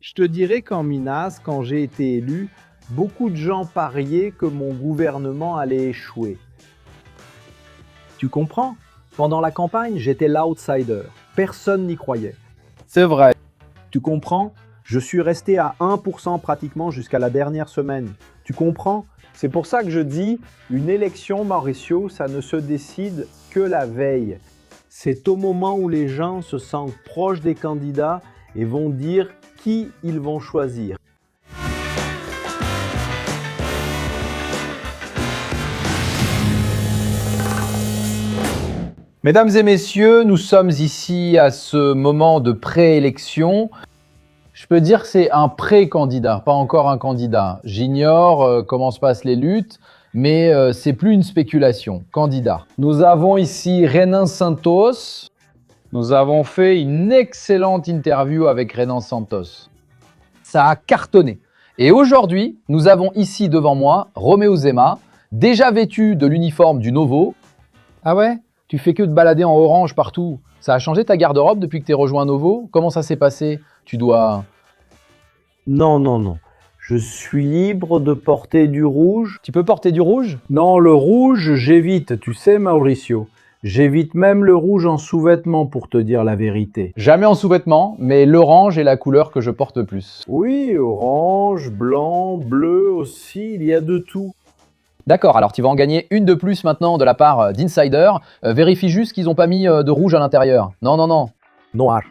Je te dirais qu'en Minas, quand j'ai été élu, beaucoup de gens pariaient que mon gouvernement allait échouer. Tu comprends? Pendant la campagne, j'étais l'outsider. Personne n'y croyait. C'est vrai. Tu comprends? Je suis resté à 1% pratiquement jusqu'à la dernière semaine. Tu comprends? C'est pour ça que je dis, une élection, Mauricio, ça ne se décide que la veille. C'est au moment où les gens se sentent proches des candidats et vont dire qui ils vont choisir. Mesdames et messieurs, nous sommes ici à ce moment de préélection. Je peux dire que c'est un pré-candidat, pas encore un candidat. J'ignore comment se passent les luttes, mais c'est plus une spéculation. Candidat. Nous avons ici Renan Santos. Nous avons fait une excellente interview avec Renan Santos. Ça a cartonné. Et aujourd'hui, nous avons ici devant moi Roméo Zema, déjà vêtu de l'uniforme du Novo. Ah ouais? Tu fais que de balader en orange partout. Ça a changé ta garde-robe depuis que tu as rejoint Novo? Comment ça s'est passé? Tu dois... Non. Je suis libre de porter du rouge. Tu peux porter du rouge? Non, le rouge, j'évite, tu sais, Mauricio. J'évite même le rouge en sous-vêtements pour te dire la vérité. Jamais en sous-vêtements, mais l'orange est la couleur que je porte le plus. Oui, orange, blanc, bleu aussi, il y a de tout. D'accord, alors tu vas en gagner une de plus maintenant de la part d'Insider. Vérifie juste qu'ils n'ont pas mis de rouge à l'intérieur. Non. Noir.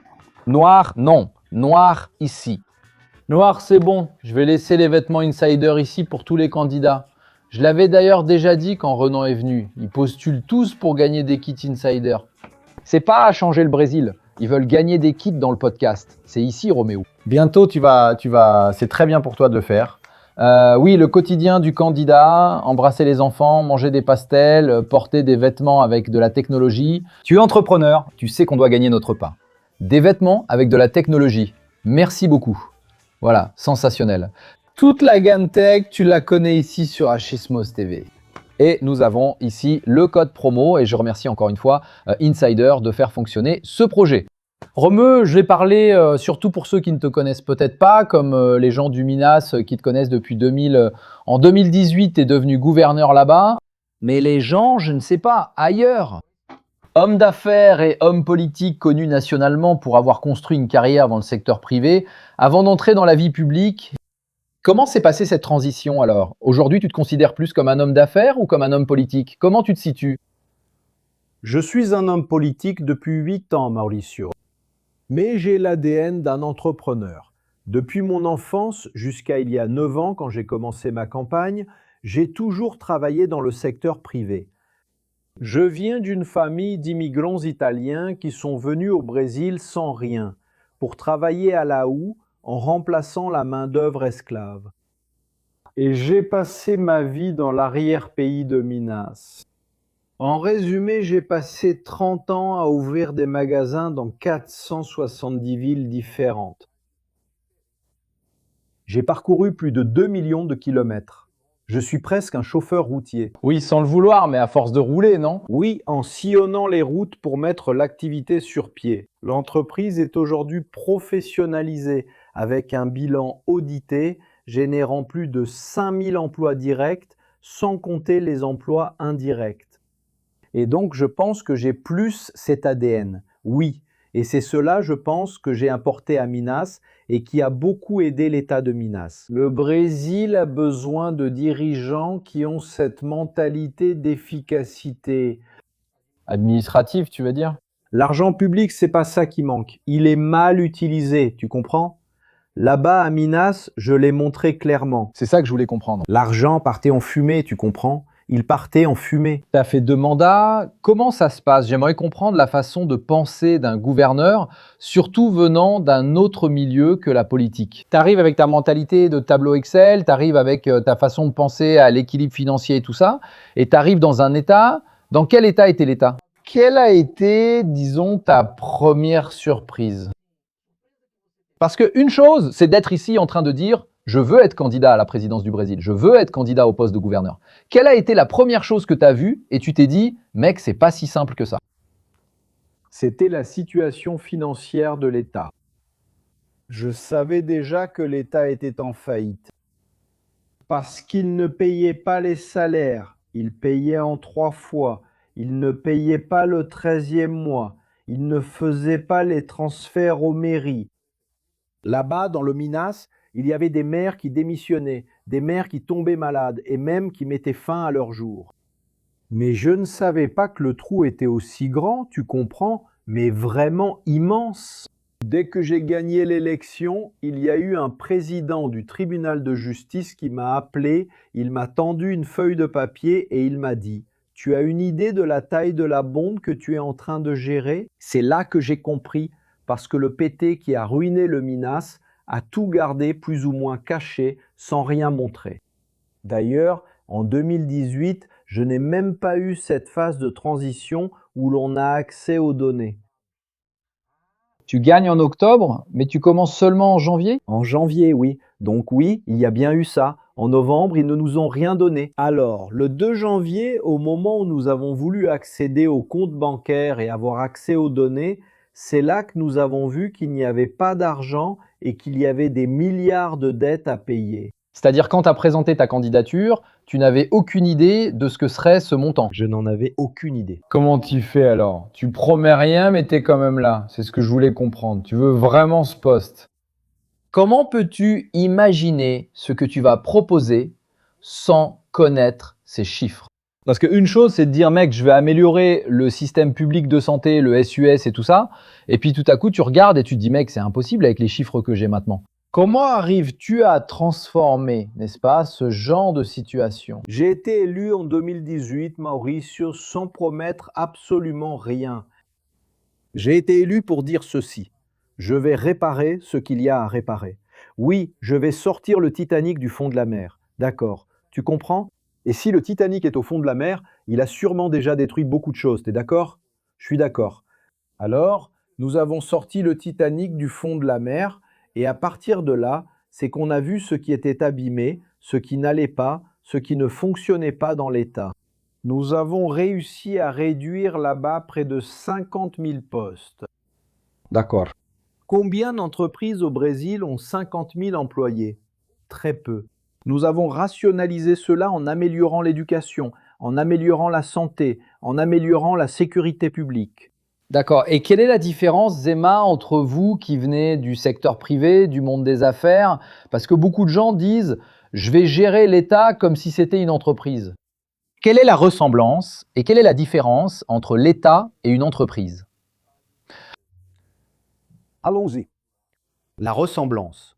Noir, non. Noir ici. Noir, c'est bon. Je vais laisser les vêtements Insider ici pour tous les candidats. Je l'avais d'ailleurs déjà dit quand Renan est venu. Ils postulent tous pour gagner des kits Insider. C'est pas à changer le Brésil. Ils veulent gagner des kits dans le podcast. C'est ici, Roméo. Bientôt, tu vas. C'est très bien pour toi de le faire. Oui, le quotidien du candidat, embrasser les enfants, manger des pastels, porter des vêtements avec de la technologie. Tu es entrepreneur, tu sais qu'on doit gagner notre pain. Des vêtements avec de la technologie. Merci beaucoup. Voilà, sensationnel. Toute la gamme tech, tu la connais ici sur Achismos TV. Et nous avons ici le code promo et je remercie encore une fois Insider de faire fonctionner ce projet. Romeu, je vais parler surtout pour ceux qui ne te connaissent peut-être pas, comme les gens du Minas qui te connaissent depuis 2000. En 2018, tu es devenu gouverneur là-bas. Mais les gens, je ne sais pas, ailleurs. Homme d'affaires et homme politique connu nationalement pour avoir construit une carrière dans le secteur privé, avant d'entrer dans la vie publique. Comment s'est passée cette transition alors? Aujourd'hui, tu te considères plus comme un homme d'affaires ou comme un homme politique? Comment tu te situes? Je suis un homme politique depuis 8 ans, Mauricio. Mais j'ai l'ADN d'un entrepreneur. Depuis mon enfance jusqu'à il y a 9 ans, quand j'ai commencé ma campagne, j'ai toujours travaillé dans le secteur privé. Je viens d'une famille d'immigrants italiens qui sont venus au Brésil sans rien, pour travailler à la houe en remplaçant la main-d'œuvre esclave. Et j'ai passé ma vie dans l'arrière-pays de Minas. En résumé, j'ai passé 30 ans à ouvrir des magasins dans 470 villes différentes. J'ai parcouru plus de 2 millions de kilomètres. Je suis presque un chauffeur routier. Oui, sans le vouloir, mais à force de rouler, non? Oui, en sillonnant les routes pour mettre l'activité sur pied. L'entreprise est aujourd'hui professionnalisée avec un bilan audité générant plus de 5000 emplois directs sans compter les emplois indirects. Et donc, je pense que j'ai plus cet ADN. Oui, et c'est cela, je pense, que j'ai importé à Minas et qui a beaucoup aidé l'État de Minas. Le Brésil a besoin de dirigeants qui ont cette mentalité d'efficacité. Administratif, tu veux dire? L'argent public, c'est pas ça qui manque. Il est mal utilisé, tu comprends? Là-bas, à Minas, je l'ai montré clairement. C'est ça que je voulais comprendre. L'argent partait en fumée, tu comprends? Il partait en fumée. Tu as fait 2 mandats. Comment ça se passe? J'aimerais comprendre la façon de penser d'un gouverneur, surtout venant d'un autre milieu que la politique. Tu arrives avec ta mentalité de tableau Excel, tu arrives avec ta façon de penser à l'équilibre financier et tout ça, et tu arrives dans un état. Dans quel état était l'État? Quelle a été, disons, ta première surprise? Parce qu'une chose, c'est d'être ici en train de dire « je veux être candidat à la présidence du Brésil, je veux être candidat au poste de gouverneur ». Quelle a été la première chose que tu as vue et tu t'es dit « mec, c'est pas si simple que ça ». C'était la situation financière de l'État. Je savais déjà que l'État était en faillite. Parce qu'il ne payait pas les salaires, il payait en 3 fois, il ne payait pas le 13e mois, il ne faisait pas les transferts aux mairies. Là-bas, dans le Minas, il y avait des maires qui démissionnaient, des maires qui tombaient malades et même qui mettaient fin à leur jour. Mais je ne savais pas que le trou était aussi grand, tu comprends, mais vraiment immense. Dès que j'ai gagné l'élection, il y a eu un président du tribunal de justice qui m'a appelé, il m'a tendu une feuille de papier et il m'a dit « Tu as une idée de la taille de la bombe que tu es en train de gérer ?» C'est là que j'ai compris, parce que le PT qui a ruiné le Minas a tout gardé plus ou moins caché, sans rien montrer. D'ailleurs, en 2018, je n'ai même pas eu cette phase de transition où l'on a accès aux données. Tu gagnes en octobre, mais tu commences seulement en janvier? En janvier, oui. Donc oui, il y a bien eu ça. En novembre, ils ne nous ont rien donné. Alors, le 2 janvier, au moment où nous avons voulu accéder aux comptes bancaires et avoir accès aux données, c'est là que nous avons vu qu'il n'y avait pas d'argent et qu'il y avait des milliards de dettes à payer. C'est-à-dire quand tu as présenté ta candidature, tu n'avais aucune idée de ce que serait ce montant. Je n'en avais aucune idée. Comment tu fais alors? Tu promets rien, mais tu es quand même là. C'est ce que je voulais comprendre. Tu veux vraiment ce poste. Comment peux-tu imaginer ce que tu vas proposer sans connaître ces chiffres? Parce qu'une chose, c'est de dire, mec, je vais améliorer le système public de santé, le SUS et tout ça. Et puis tout à coup, tu regardes et tu te dis, mec, c'est impossible avec les chiffres que j'ai maintenant. Comment arrives-tu à transformer, n'est-ce pas, ce genre de situation? J'ai été élu en 2018, Mauricio, sans promettre absolument rien. J'ai été élu pour dire ceci. Je vais réparer ce qu'il y a à réparer. Oui, je vais sortir le Titanic du fond de la mer. D'accord. Tu comprends? Et si le Titanic est au fond de la mer, il a sûrement déjà détruit beaucoup de choses. T'es d'accord? Je suis d'accord. Alors, nous avons sorti le Titanic du fond de la mer et à partir de là, c'est qu'on a vu ce qui était abîmé, ce qui n'allait pas, ce qui ne fonctionnait pas dans l'État. Nous avons réussi à réduire là-bas près de 50 000 postes. D'accord. Combien d'entreprises au Brésil ont 50 000 employés? Très peu. Nous avons rationalisé cela en améliorant l'éducation, en améliorant la santé, en améliorant la sécurité publique. D'accord. Et quelle est la différence, Zema, entre vous qui venez du secteur privé, du monde des affaires? Parce que beaucoup de gens disent, je vais gérer l'État comme si c'était une entreprise. Quelle est la ressemblance et quelle est la différence entre l'État et une entreprise? Allons-y. La ressemblance.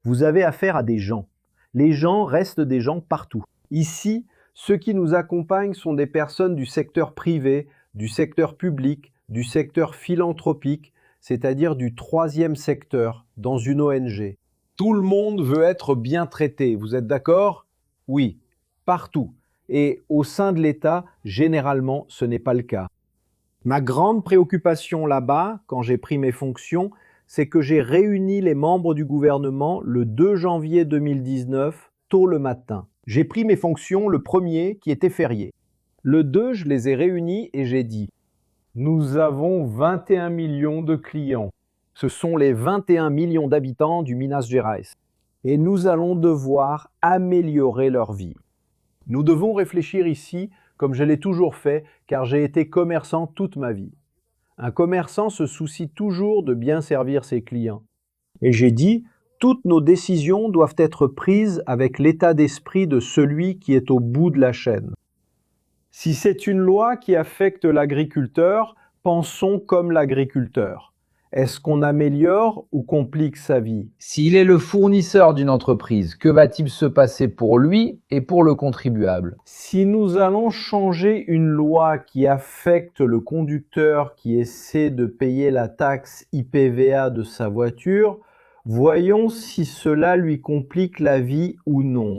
Vous avez affaire à des gens. Les gens restent des gens partout. Ici, ceux qui nous accompagnent sont des personnes du secteur privé, du secteur public, du secteur philanthropique, c'est-à-dire du troisième secteur, dans une ONG. Tout le monde veut être bien traité, vous êtes d'accord? Oui, partout. Et au sein de l'État, généralement, ce n'est pas le cas. Ma grande préoccupation là-bas, quand j'ai pris mes fonctions, c'est que j'ai réuni les membres du gouvernement le 2 janvier 2019, tôt le matin. J'ai pris mes fonctions le 1er, qui était férié. Le 2, je les ai réunis et j'ai dit « Nous avons 21 millions de clients. Ce sont les 21 millions d'habitants du Minas Gerais. Et nous allons devoir améliorer leur vie. Nous devons réfléchir ici comme je l'ai toujours fait, car j'ai été commerçant toute ma vie. Un commerçant se soucie toujours de bien servir ses clients. Et j'ai dit, toutes nos décisions doivent être prises avec l'état d'esprit de celui qui est au bout de la chaîne. Si c'est une loi qui affecte l'agriculteur, pensons comme l'agriculteur. Est-ce qu'on améliore ou complique sa vie? S'il est le fournisseur d'une entreprise, que va-t-il se passer pour lui et pour le contribuable? Si nous allons changer une loi qui affecte le conducteur qui essaie de payer la taxe IPVA de sa voiture, voyons si cela lui complique la vie ou non.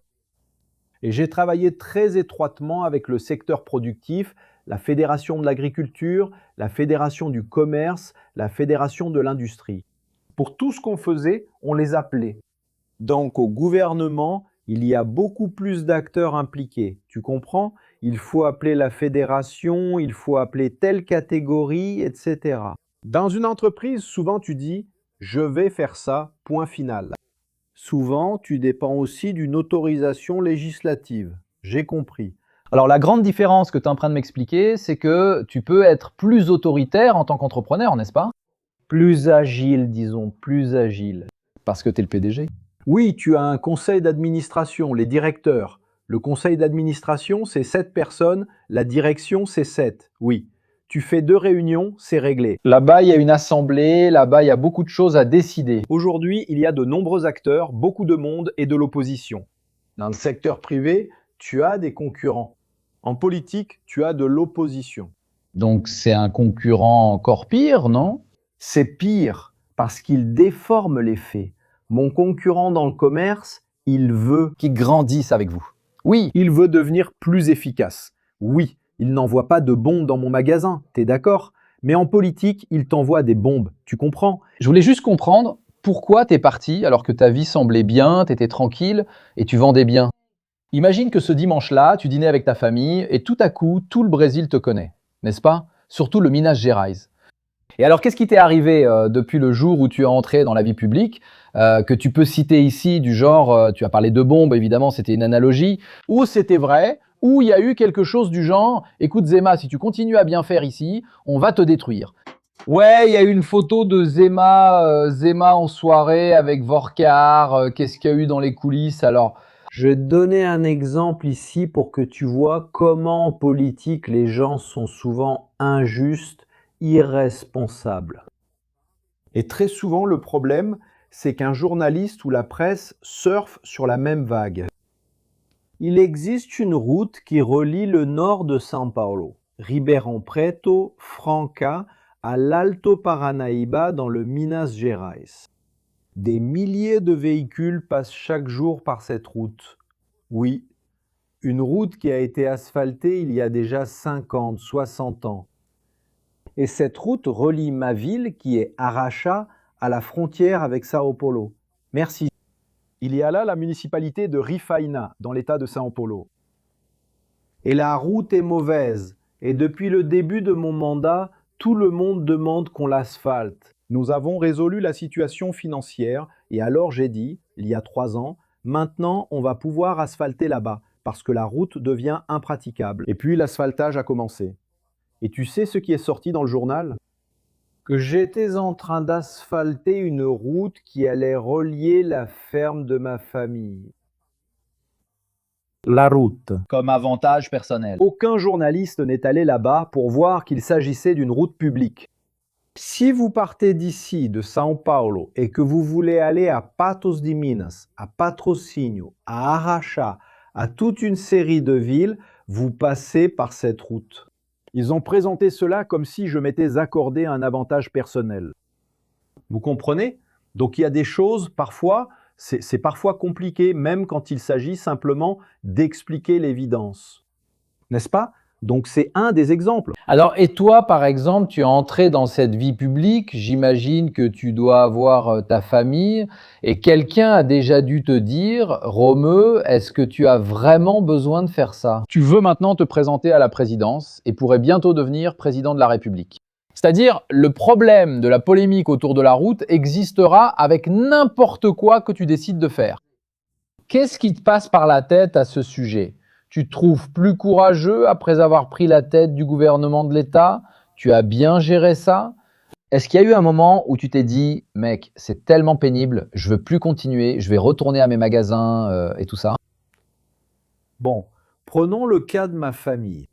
Et j'ai travaillé très étroitement avec le secteur productif, la Fédération de l'agriculture, la Fédération du commerce, la Fédération de l'industrie. Pour tout ce qu'on faisait, on les appelait. Donc au gouvernement, il y a beaucoup plus d'acteurs impliqués. Tu comprends? Il faut appeler la fédération, il faut appeler telle catégorie, etc. Dans une entreprise, souvent tu dis Je vais faire ça, point final. Souvent, tu dépends aussi d'une autorisation législative. J'ai compris. Alors la grande différence que tu es en train de m'expliquer, c'est que tu peux être plus autoritaire en tant qu'entrepreneur, n'est-ce pas? Plus agile, disons, plus agile. Parce que tu es le PDG. Oui, tu as un conseil d'administration, les directeurs. Le conseil d'administration, c'est 7 personnes, la direction, c'est 7. Oui. Tu fais 2 réunions, c'est réglé. Là-bas, il y a une assemblée, là-bas, il y a beaucoup de choses à décider. Aujourd'hui, il y a de nombreux acteurs, beaucoup de monde et de l'opposition. Dans le secteur privé, tu as des concurrents. En politique, tu as de l'opposition. Donc c'est un concurrent encore pire, non? C'est pire, parce qu'il déforme les faits. Mon concurrent dans le commerce, il veut Qui grandissent avec vous. Oui, Il veut devenir plus efficace. Oui, il n'envoie pas de bombes dans mon magasin, t'es d'accord? Mais en politique, il t'envoie des bombes, tu comprends? je voulais juste comprendre pourquoi t'es parti alors que ta vie semblait bien, t'étais tranquille et tu vendais bien. Imagine que ce dimanche-là, tu dînais avec ta famille et tout à coup, tout le Brésil te connaît, n'est-ce pas? Surtout le Minas Gerais. Et alors, qu'est-ce qui t'est arrivé depuis le jour où tu es entré dans la vie publique, que tu peux citer ici, du genre, tu as parlé de bombes, évidemment, c'était une analogie, ou c'était vrai, ou il y a eu quelque chose du genre, écoute Zema, si tu continues à bien faire ici, on va te détruire. Ouais, il y a eu une photo de Zema en soirée avec Vorkar, qu'est-ce qu'il y a eu dans les coulisses alors? Je vais te donner un exemple ici pour que tu vois comment en politique les gens sont souvent injustes, irresponsables. Et très souvent le problème, c'est qu'un journaliste ou la presse surfe sur la même vague. Il existe une route qui relie le nord de São Paulo, Ribeirão Preto, Franca, à l'Alto Paranaíba dans le Minas Gerais. Des milliers de véhicules passent chaque jour par cette route. Oui, une route qui a été asphaltée il y a déjà 50, 60 ans. Et cette route relie ma ville, qui est Araxá, à la frontière avec São Paulo. Merci. Il y a là la municipalité de Rifaina, dans l'état de São Paulo. Et la route est mauvaise. Et depuis le début de mon mandat, tout le monde demande qu'on l'asphalte. Nous avons résolu la situation financière et alors j'ai dit, il y a 3 ans, maintenant on va pouvoir asphalter là-bas parce que la route devient impraticable. Et puis l'asphaltage a commencé. Et tu sais ce qui est sorti dans le journal? Que j'étais en train d'asphalter une route qui allait relier la ferme de ma famille. La route. Comme avantage personnel. Aucun journaliste n'est allé là-bas pour voir qu'il s'agissait d'une route publique. Si vous partez d'ici, de São Paulo, et que vous voulez aller à Patos de Minas, à Patrocínio, à Araxá, à toute une série de villes, vous passez par cette route. Ils ont présenté cela comme si je m'étais accordé un avantage personnel. Vous comprenez? Donc il y a des choses, parfois, c'est parfois compliqué, même quand il s'agit simplement d'expliquer l'évidence. N'est-ce pas? Donc c'est un des exemples. Alors, et toi, par exemple, tu es entré dans cette vie publique, j'imagine que tu dois avoir ta famille, et quelqu'un a déjà dû te dire, Romeu, est-ce que tu as vraiment besoin de faire ça? Tu veux maintenant te présenter à la présidence et pourrais bientôt devenir président de la République. C'est-à-dire, le problème de la polémique autour de la route existera avec n'importe quoi que tu décides de faire. Qu'est-ce qui te passe par la tête à ce sujet? Tu te trouves plus courageux après avoir pris la tête du gouvernement de l'État? Tu as bien géré ça? Est-ce qu'il y a eu un moment où tu t'es dit, mec, c'est tellement pénible, je veux plus continuer, je vais retourner à mes magasins et tout ça? Bon, prenons le cas de ma famille.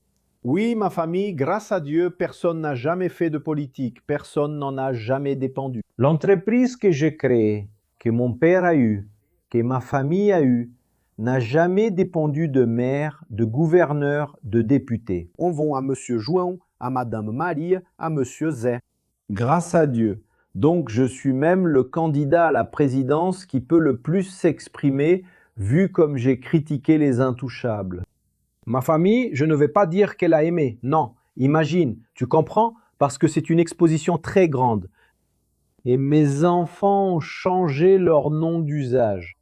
Oui, ma famille, grâce à Dieu, personne n'a jamais fait de politique, personne n'en a jamais dépendu. L'entreprise que j'ai créée, que mon père a eue, que ma famille a eue, n'a jamais dépendu de maire, de gouverneur, de député. On va à Monsieur João, à Madame Maria, à Monsieur Zé. Grâce à Dieu. Donc je suis même le candidat à la présidence qui peut le plus s'exprimer, vu comme j'ai critiqué les intouchables. Ma famille, je ne vais pas dire qu'elle a aimé. Non, imagine, tu comprends? Parce que c'est une exposition très grande. Et mes enfants ont changé leur nom d'usage.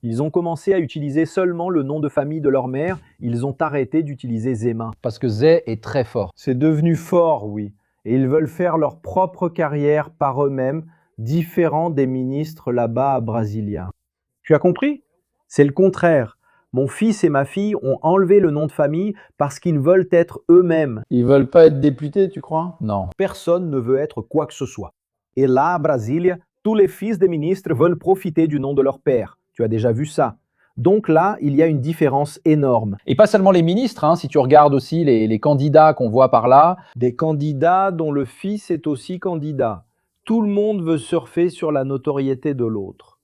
Ils ont commencé à utiliser seulement le nom de famille de leur mère. Ils ont arrêté d'utiliser Zema. Parce que Zé est très fort. C'est devenu fort, oui. et ils veulent faire leur propre carrière par eux-mêmes, différents des ministres là-bas à Brasilia. Tu as compris? C'est le contraire. Mon fils et ma fille ont enlevé le nom de famille parce qu'ils veulent être eux-mêmes. Ils veulent pas être députés, tu crois? Non. Personne ne veut être quoi que ce soit. Et là, à Brasilia, tous les fils des ministres veulent profiter du nom de leur père. Tu as déjà vu ça. Donc là, il y a une différence énorme. Et pas seulement les ministres, hein, si tu regardes aussi les candidats qu'on voit par là. Des candidats dont le fils est aussi candidat. Tout le monde veut surfer sur la notoriété de l'autre.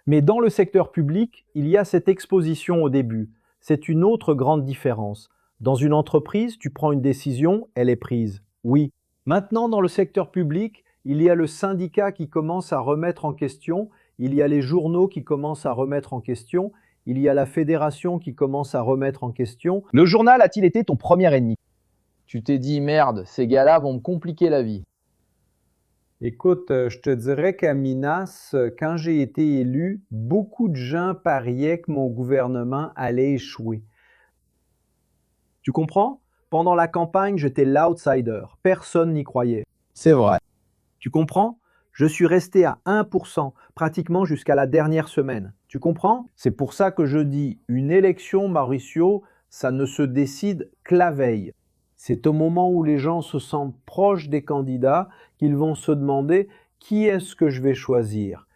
Mais dans le secteur public, il y a cette exposition au début. C'est une autre grande différence. Dans une entreprise, tu prends une décision, elle est prise. Oui. Maintenant, dans le secteur public, il y a le syndicat qui commence à remettre en question, il y a les journaux qui commencent à remettre en question, il y a la fédération qui commence à remettre en question. Le journal a-t-il été ton premier ennemi? Tu t'es dit, merde, ces gars-là vont me compliquer la vie. Écoute, je te dirais qu'à Minas, quand j'ai été élu, beaucoup de gens pariaient que mon gouvernement allait échouer. Tu comprends? Pendant la campagne, j'étais l'outsider. Personne n'y croyait. C'est vrai. Tu comprends? Je suis resté à 1%, pratiquement jusqu'à la dernière semaine. Tu comprends? C'est pour ça que je dis, une élection, Mauricio, ça ne se décide que la veille. C'est au moment où les gens se sentent proches des candidats qu'ils vont se demander qui est-ce que je vais choisir.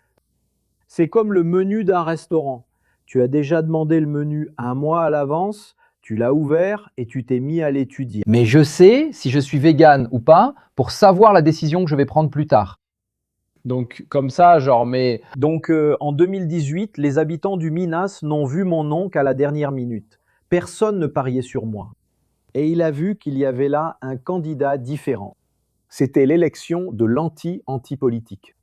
C'est comme le menu d'un restaurant. Tu as déjà demandé le menu un mois à l'avance, tu l'as ouvert et tu t'es mis à l'étudier. Mais je sais si je suis vegan ou pas pour savoir la décision que je vais prendre plus tard. Donc comme ça, genre, mais... Donc en 2018, les habitants du Minas n'ont vu mon nom qu'à la dernière minute. Personne ne pariait sur moi. Et il a vu qu'il y avait là un candidat différent. C'était l'élection de l'anti-anti-politique.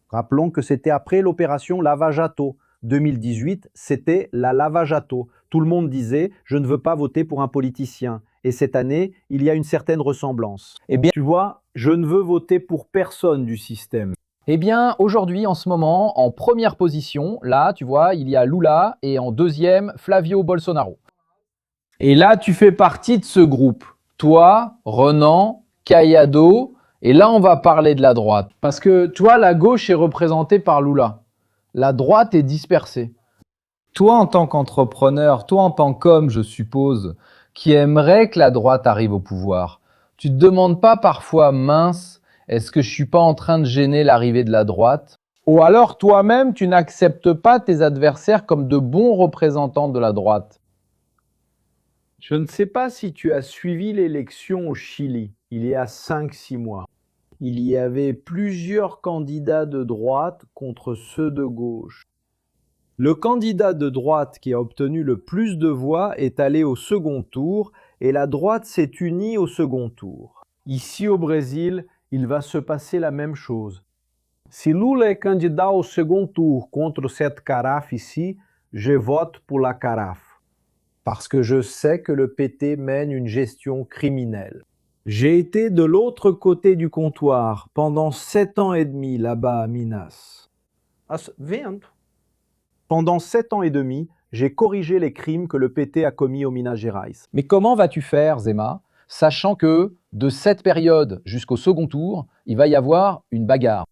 Rappelons que c'était après l'opération Lava Jato. 2018, c'était la Lava Jato. Tout le monde disait « je ne veux pas voter pour un politicien ». Et cette année, il y a une certaine ressemblance. Eh bien, tu vois, je ne veux voter pour personne du système. Eh bien, aujourd'hui, en ce moment, en première position, là, tu vois, il y a Lula et en deuxième, Flavio Bolsonaro. Et là, tu fais partie de ce groupe. Toi, Renan, Caiado, et là, on va parler de la droite. Parce que, tu vois, la gauche est représentée par Lula. La droite est dispersée. Toi, en tant qu'entrepreneur, toi, en tant qu'homme, je suppose, qui aimerait que la droite arrive au pouvoir, tu te demandes pas parfois, mince, est-ce que je suis pas en train de gêner l'arrivée de la droite? Ou alors, toi-même, tu n'acceptes pas tes adversaires comme de bons représentants de la droite? Je ne sais pas si tu as suivi l'élection au Chili, il y a 5-6 mois. Il y avait plusieurs candidats de droite contre ceux de gauche. Le candidat de droite qui a obtenu le plus de voix est allé au second tour et la droite s'est unie au second tour. Ici au Brésil, il va se passer la même chose. Si Lula est candidat au second tour contre cette carafe ici, je vote pour la carafe. Parce que je sais que le PT mène une gestion criminelle. J'ai été de l'autre côté du comptoir pendant 7 ans et demi là-bas à Minas. Pendant 7 ans et demi, j'ai corrigé les crimes que le PT a commis au Minas Gerais. Mais comment vas-tu faire, Zema, sachant que de cette période jusqu'au second tour, il va y avoir une bagarre?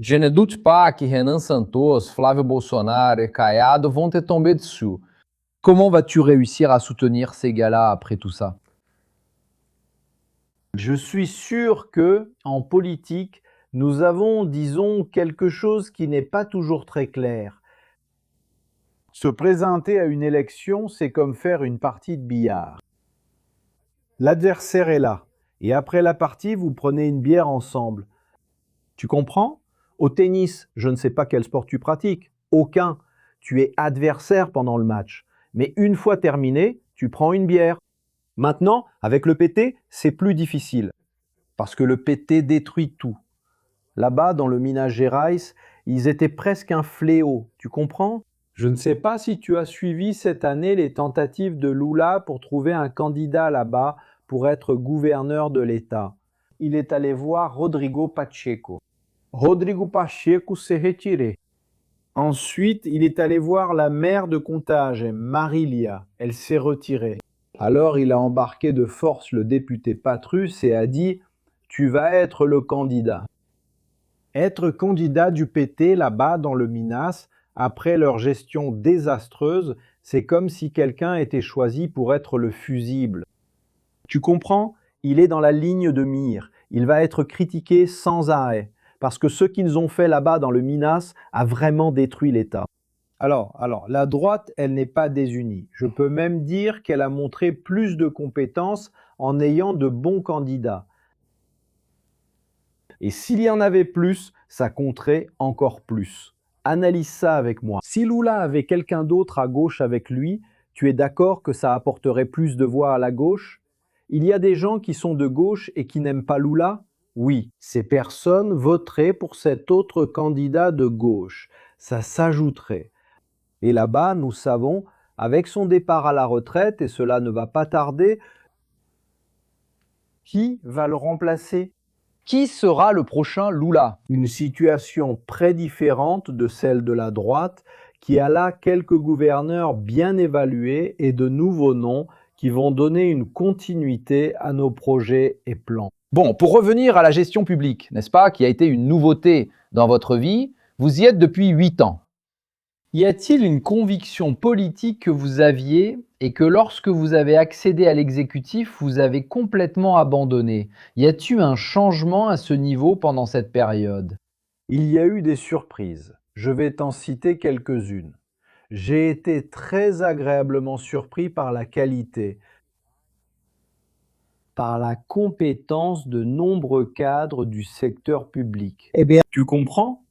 Je ne doute pas que Renan Santos, Flávio Bolsonaro et Caiado vont te tomber dessus. Comment vas-tu réussir à soutenir ces gars-là après tout ça? Je suis sûr que, en politique, nous avons, disons, quelque chose qui n'est pas toujours très clair. Se présenter à une élection, c'est comme faire une partie de billard. L'adversaire est là, et après la partie, vous prenez une bière ensemble. Tu comprends? Au tennis, je ne sais pas quel sport tu pratiques. Aucun. Tu es adversaire pendant le match. Mais une fois terminé, tu prends une bière. Maintenant, avec le PT, c'est plus difficile. Parce que le PT détruit tout. Là-bas, dans le Minas Gerais, ils étaient presque un fléau. Tu comprends? Je ne sais pas si tu as suivi cette année les tentatives de Lula pour trouver un candidat là-bas pour être gouverneur de l'État. Il est allé voir Rodrigo Pacheco. Rodrigo Pacheco s'est retiré. Ensuite, il est allé voir la maire de Contagem, Marilia. Elle s'est retirée. Alors, il a embarqué de force le député Patrus et a dit « tu vas être le candidat. Être candidat du PT là-bas dans le Minas, après leur gestion désastreuse, c'est comme si quelqu'un était choisi pour être le fusible. Tu comprends? Il est dans la ligne de mire. Il va être critiqué sans arrêt. Parce que ce qu'ils ont fait là-bas dans le Minas a vraiment détruit l'État. Alors, la droite, elle n'est pas désunie. Je peux même dire qu'elle a montré plus de compétences en ayant de bons candidats. Et s'il y en avait plus, ça compterait encore plus. Analyse ça avec moi. Si Lula avait quelqu'un d'autre à gauche avec lui, tu es d'accord que ça apporterait plus de voix à la gauche? Il y a des gens qui sont de gauche et qui n'aiment pas Lula? Oui, ces personnes voteraient pour cet autre candidat de gauche. Ça s'ajouterait. Et là-bas, nous savons, avec son départ à la retraite, et cela ne va pas tarder, qui va le remplacer? Qui sera le prochain Lula? Une situation très différente de celle de la droite, qui a là quelques gouverneurs bien évalués et de nouveaux noms qui vont donner une continuité à nos projets et plans. Bon, pour revenir à la gestion publique, n'est-ce pas, qui a été une nouveauté dans votre vie, vous y êtes depuis 8 ans. Y a-t-il une conviction politique que vous aviez et que lorsque vous avez accédé à l'exécutif, vous avez complètement abandonné? Y a-t-il un changement à ce niveau pendant cette période? Il y a eu des surprises. Je vais t'en citer quelques-unes. J'ai été très agréablement surpris par la qualité, par la compétence de nombreux cadres du secteur public. Eh bien, Tu comprends?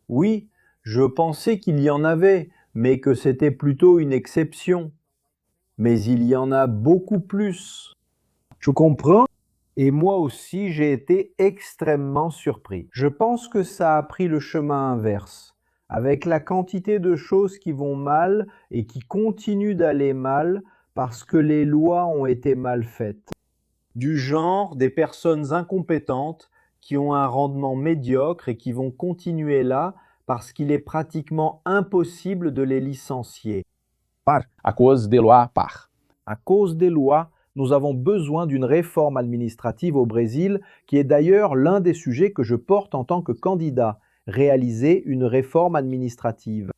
Oui, je pensais qu'il y en avait, mais que c'était plutôt une exception. Mais il y en a beaucoup plus. tu comprends? Et moi aussi, j'ai été extrêmement surpris. Je pense que ça a pris le chemin inverse. Avec la quantité de choses qui vont mal et qui continuent d'aller mal parce que les lois ont été mal faites. Du genre des personnes incompétentes qui ont un rendement médiocre et qui vont continuer là parce qu'il est pratiquement impossible de les licencier. À cause des lois par. À cause des lois, nous avons besoin d'une réforme administrative au Brésil, qui est d'ailleurs l'un des sujets que je porte en tant que candidat, réaliser une réforme administrative.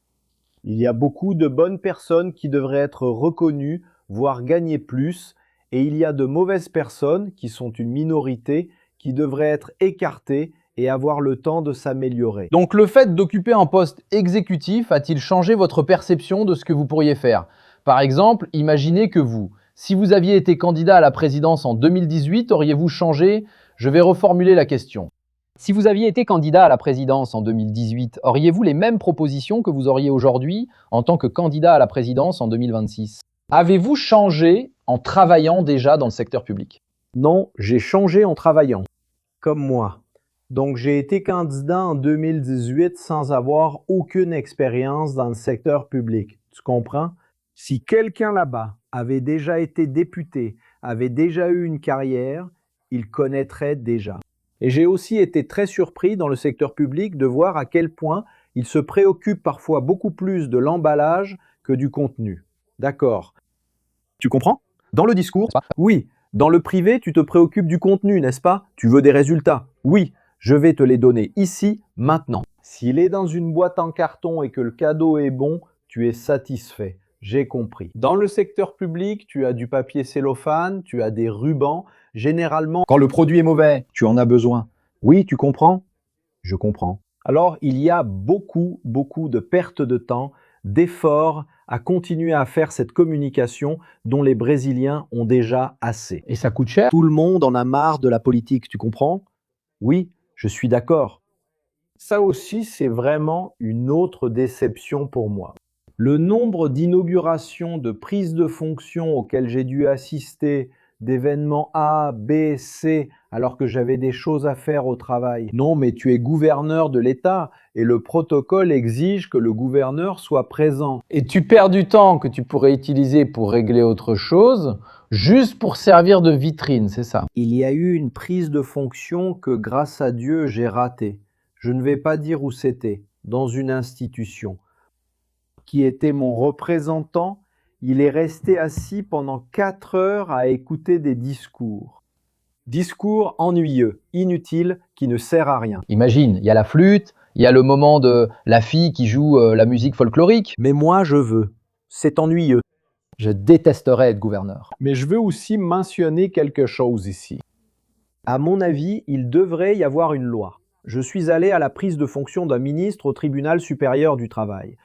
Il y a beaucoup de bonnes personnes qui devraient être reconnues, voire gagner plus, et il y a de mauvaises personnes, qui sont une minorité, qui devraient être écartées et avoir le temps de s'améliorer. Donc le fait d'occuper un poste exécutif a-t-il changé votre perception de ce que vous pourriez faire? Par exemple, imaginez que vous, si vous aviez été candidat à la présidence en 2018, auriez-vous changé? Je vais reformuler la question. Si vous aviez été candidat à la présidence en 2018, auriez-vous les mêmes propositions que vous auriez aujourd'hui en tant que candidat à la présidence en 2026? Avez-vous changé en travaillant déjà dans le secteur public? Non, j'ai changé en travaillant, comme moi. Donc j'ai été candidat en 2018 sans avoir aucune expérience dans le secteur public. Tu comprends? Si quelqu'un là-bas avait déjà été député, avait déjà eu une carrière, il connaîtrait déjà. Et j'ai aussi été très surpris dans le secteur public de voir à quel point il se préoccupe parfois beaucoup plus de l'emballage que du contenu. D'accord. Tu comprends? Dans le discours, oui. Dans le privé, tu te préoccupes du contenu, n'est-ce pas? Tu veux des résultats. Oui, je vais te les donner ici, maintenant. S'il est dans une boîte en carton et que le cadeau est bon, tu es satisfait. J'ai compris. Dans le secteur public, tu as du papier cellophane, tu as des rubans. Généralement, quand le produit est mauvais, tu en as besoin. Oui, tu comprends? Je comprends. Alors, il y a beaucoup de pertes de temps, d'efforts à continuer à faire cette communication dont les Brésiliens ont déjà assez. Et ça coûte cher? Tout le monde en a marre de la politique, tu comprends? Oui, je suis d'accord. Ça aussi, c'est vraiment une autre déception pour moi. Le nombre d'inaugurations, de prises de fonction auxquelles j'ai dû assister, d'événements A, B, C, alors que j'avais des choses à faire au travail. Non, mais tu es gouverneur de l'État et le protocole exige que le gouverneur soit présent. Et tu perds du temps que tu pourrais utiliser pour régler autre chose, juste pour servir de vitrine, c'est ça? Il y a eu une prise de fonction que, grâce à Dieu, j'ai ratée. Je ne vais pas dire où c'était, dans une institution. Qui était mon représentant, il est resté assis pendant 4 heures à écouter des discours. Discours ennuyeux, inutile, qui ne sert à rien. Imagine, il y a la flûte, il y a le moment de la fille qui joue la musique folklorique. Mais moi, je veux. C'est ennuyeux. Je détesterais être gouverneur. Mais je veux aussi mentionner quelque chose ici. À mon avis, il devrait y avoir une loi. Je suis allé à la prise de fonction d'un ministre au tribunal supérieur du travail.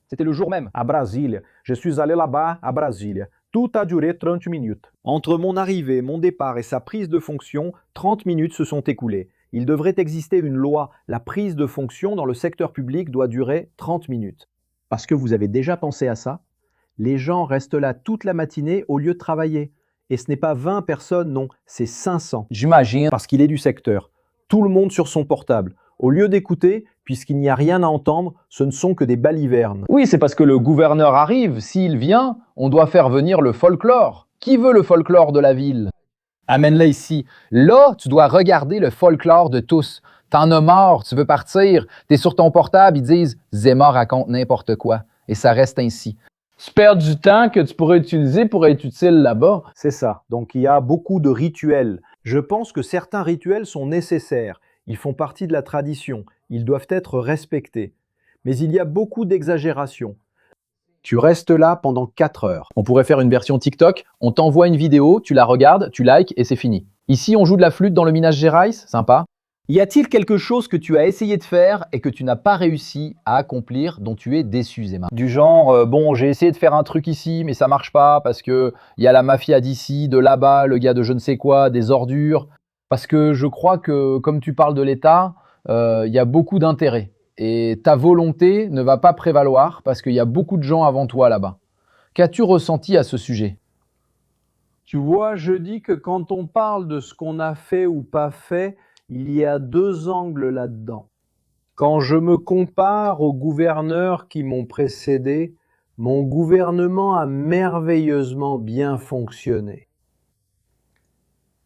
C'était le jour même. À Brasília. Je suis allé là-bas, à Brasília. Tout a duré 30 minutes. Entre mon arrivée, mon départ et sa prise de fonction, 30 minutes se sont écoulées. Il devrait exister une loi. La prise de fonction dans le secteur public doit durer 30 minutes. Parce que vous avez déjà pensé à ça? Les gens restent là toute la matinée au lieu de travailler. Et ce n'est pas 20 personnes, non, c'est 500. J'imagine. Parce qu'il est du secteur. Tout le monde sur son portable. Au lieu d'écouter, puisqu'il n'y a rien à entendre, ce ne sont que des balivernes. Oui, c'est parce que le gouverneur arrive. S'il vient, on doit faire venir le folklore. Qui veut le folklore de la ville? Amène-le ici. Là, tu dois regarder le folklore de tous. T'en as marre, tu veux partir, t'es sur ton portable, ils disent « Zema raconte n'importe quoi ». Et ça reste ainsi. Tu perds du temps que tu pourrais utiliser pour être utile là-bas. C'est ça. Donc il y a beaucoup de rituels. Je pense que certains rituels sont nécessaires. Ils font partie de la tradition. Ils doivent être respectés. Mais il y a beaucoup d'exagération. Tu restes là pendant 4 heures. On pourrait faire une version TikTok, on t'envoie une vidéo, tu la regardes, tu likes et c'est fini. Ici, on joue de la flûte dans le Minas Gerais, sympa. Y a-t-il quelque chose que tu as essayé de faire et que tu n'as pas réussi à accomplir, dont tu es déçu, Zema? Du genre, bon, j'ai essayé de faire un truc ici, mais ça marche pas parce que y a la mafia d'ici, de là-bas, le gars de je ne sais quoi, des ordures. Parce que je crois que, comme tu parles de l'État, il y a beaucoup d'intérêt. Et ta volonté ne va pas prévaloir parce qu'il y a beaucoup de gens avant toi là-bas. Qu'as-tu ressenti à ce sujet? Tu vois, je dis que quand on parle de ce qu'on a fait ou pas fait, il y a 2 angles là-dedans. Quand je me compare aux gouverneurs qui m'ont précédé, mon gouvernement a merveilleusement bien fonctionné.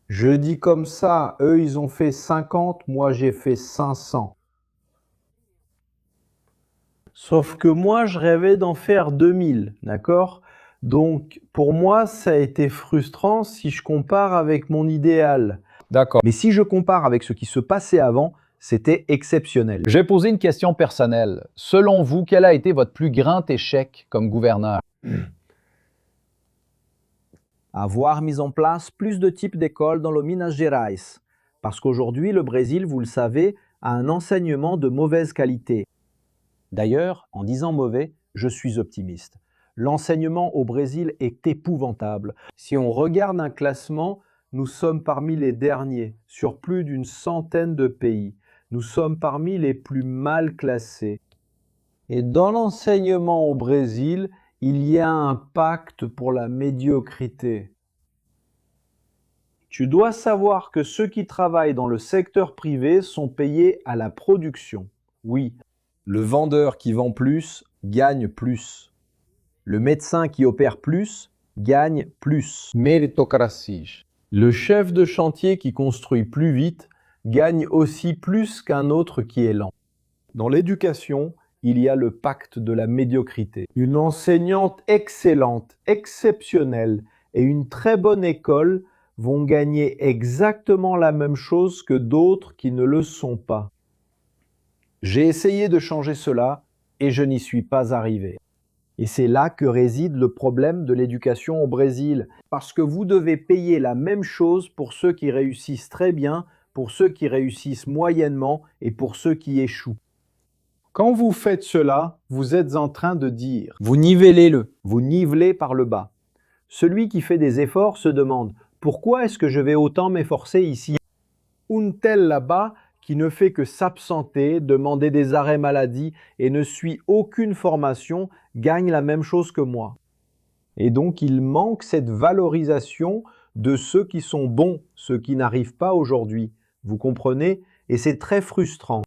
Je dis comme ça, eux ils ont fait 50, moi j'ai fait 500. Sauf que moi je rêvais d'en faire 2000, d'accord? Donc pour moi ça a été frustrant si je compare avec mon idéal. D'accord. Mais si je compare avec ce qui se passait avant, c'était exceptionnel. J'ai posé une question personnelle. Selon vous, quel a été votre plus grand échec comme gouverneur? Avoir mis en place plus de types d'écoles dans le Minas Gerais. Parce qu'aujourd'hui, le Brésil, vous le savez, a un enseignement de mauvaise qualité. D'ailleurs, en disant mauvais, je suis optimiste. L'enseignement au Brésil est épouvantable. Si on regarde un classement, nous sommes parmi les derniers, sur plus d'une centaine de pays. Nous sommes parmi les plus mal classés. Et dans l'enseignement au Brésil, il y a un pacte pour la médiocrité. Tu dois savoir que ceux qui travaillent dans le secteur privé sont payés à la production. Oui, le vendeur qui vend plus gagne plus. Le médecin qui opère plus gagne plus. Méritocratie. Le chef de chantier qui construit plus vite gagne aussi plus qu'un autre qui est lent. Dans l'éducation, il y a le pacte de la médiocrité. Une enseignante excellente, exceptionnelle et une très bonne école vont gagner exactement la même chose que d'autres qui ne le sont pas. J'ai essayé de changer cela et je n'y suis pas arrivé. Et c'est là que réside le problème de l'éducation au Brésil, parce que vous devez payer la même chose pour ceux qui réussissent très bien, pour ceux qui réussissent moyennement et pour ceux qui échouent. Quand vous faites cela, vous êtes en train de dire « vous nivelez-le », vous nivelez par le bas. Celui qui fait des efforts se demande « pourquoi est-ce que je vais autant m'efforcer ici ?» Un tel là-bas qui ne fait que s'absenter, demander des arrêts maladie et ne suit aucune formation, gagne la même chose que moi. Et donc il manque cette valorisation de ceux qui sont bons, ceux qui n'arrivent pas aujourd'hui. Vous comprenez? Et c'est très frustrant.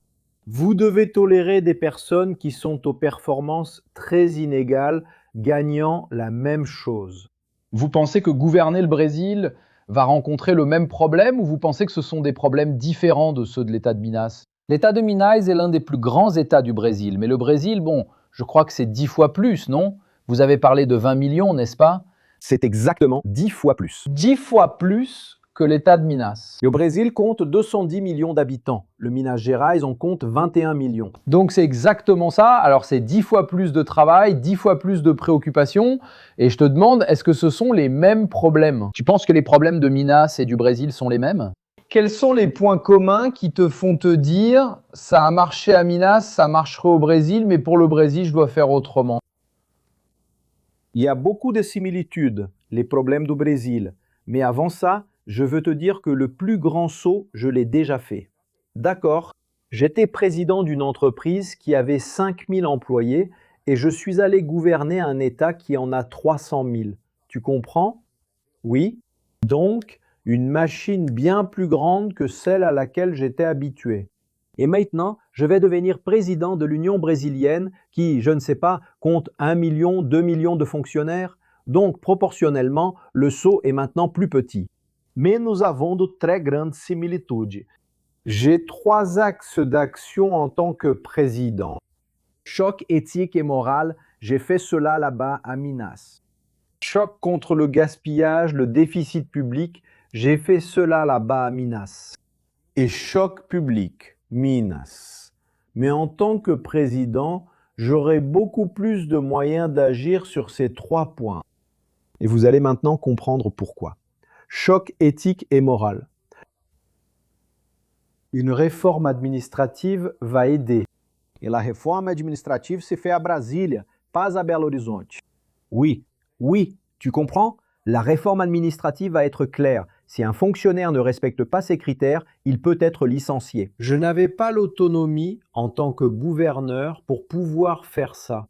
Vous devez tolérer des personnes qui sont aux performances très inégales, gagnant la même chose. Vous pensez que gouverner le Brésil va rencontrer le même problème ou vous pensez que ce sont des problèmes différents de ceux de l'État de Minas? L'État de Minas est l'un des plus grands États du Brésil, mais le Brésil, bon, je crois que c'est 10 fois plus, non? Vous avez parlé de 20 millions, n'est-ce pas? C'est exactement 10 fois plus. 10 fois plus que l'État de Minas. Le Brésil compte 210 millions d'habitants. Le Minas Gerais en compte 21 millions. Donc c'est exactement ça. Alors c'est 10 fois plus de travail, 10 fois plus de préoccupations. Et je te demande, est-ce que ce sont les mêmes problèmes? Tu penses que les problèmes de Minas et du Brésil sont les mêmes? Quels sont les points communs qui te font te dire ça a marché à Minas, ça marcherait au Brésil, mais pour le Brésil, je dois faire autrement? Il y a beaucoup de similitudes, les problèmes du Brésil. Mais avant ça, je veux te dire que le plus grand saut, je l'ai déjà fait. D'accord, j'étais président d'une entreprise qui avait 5000 employés et je suis allé gouverner un État qui en a 300 000. Tu comprends? Oui. Donc, une machine bien plus grande que celle à laquelle j'étais habitué. Et maintenant, je vais devenir président de l'Union brésilienne qui, je ne sais pas, compte 1 million, 2 millions de fonctionnaires. Donc, proportionnellement, le saut est maintenant plus petit. Mais nous avons de très grandes similitudes. J'ai 3 axes d'action en tant que président. Choc éthique et moral, j'ai fait cela là-bas à Minas. Choc contre le gaspillage, le déficit public, j'ai fait cela là-bas à Minas. Et choc public, Minas. Mais en tant que président, j'aurai beaucoup plus de moyens d'agir sur ces 3 points. Et vous allez maintenant comprendre pourquoi. Choc éthique et moral. Une réforme administrative va aider. Et la réforme administrative se fait à Brasília, pas à Belo Horizonte. Oui, tu comprends? La réforme administrative va être claire. Si un fonctionnaire ne respecte pas ces critères, il peut être licencié. Je n'avais pas l'autonomie en tant que gouverneur pour pouvoir faire ça.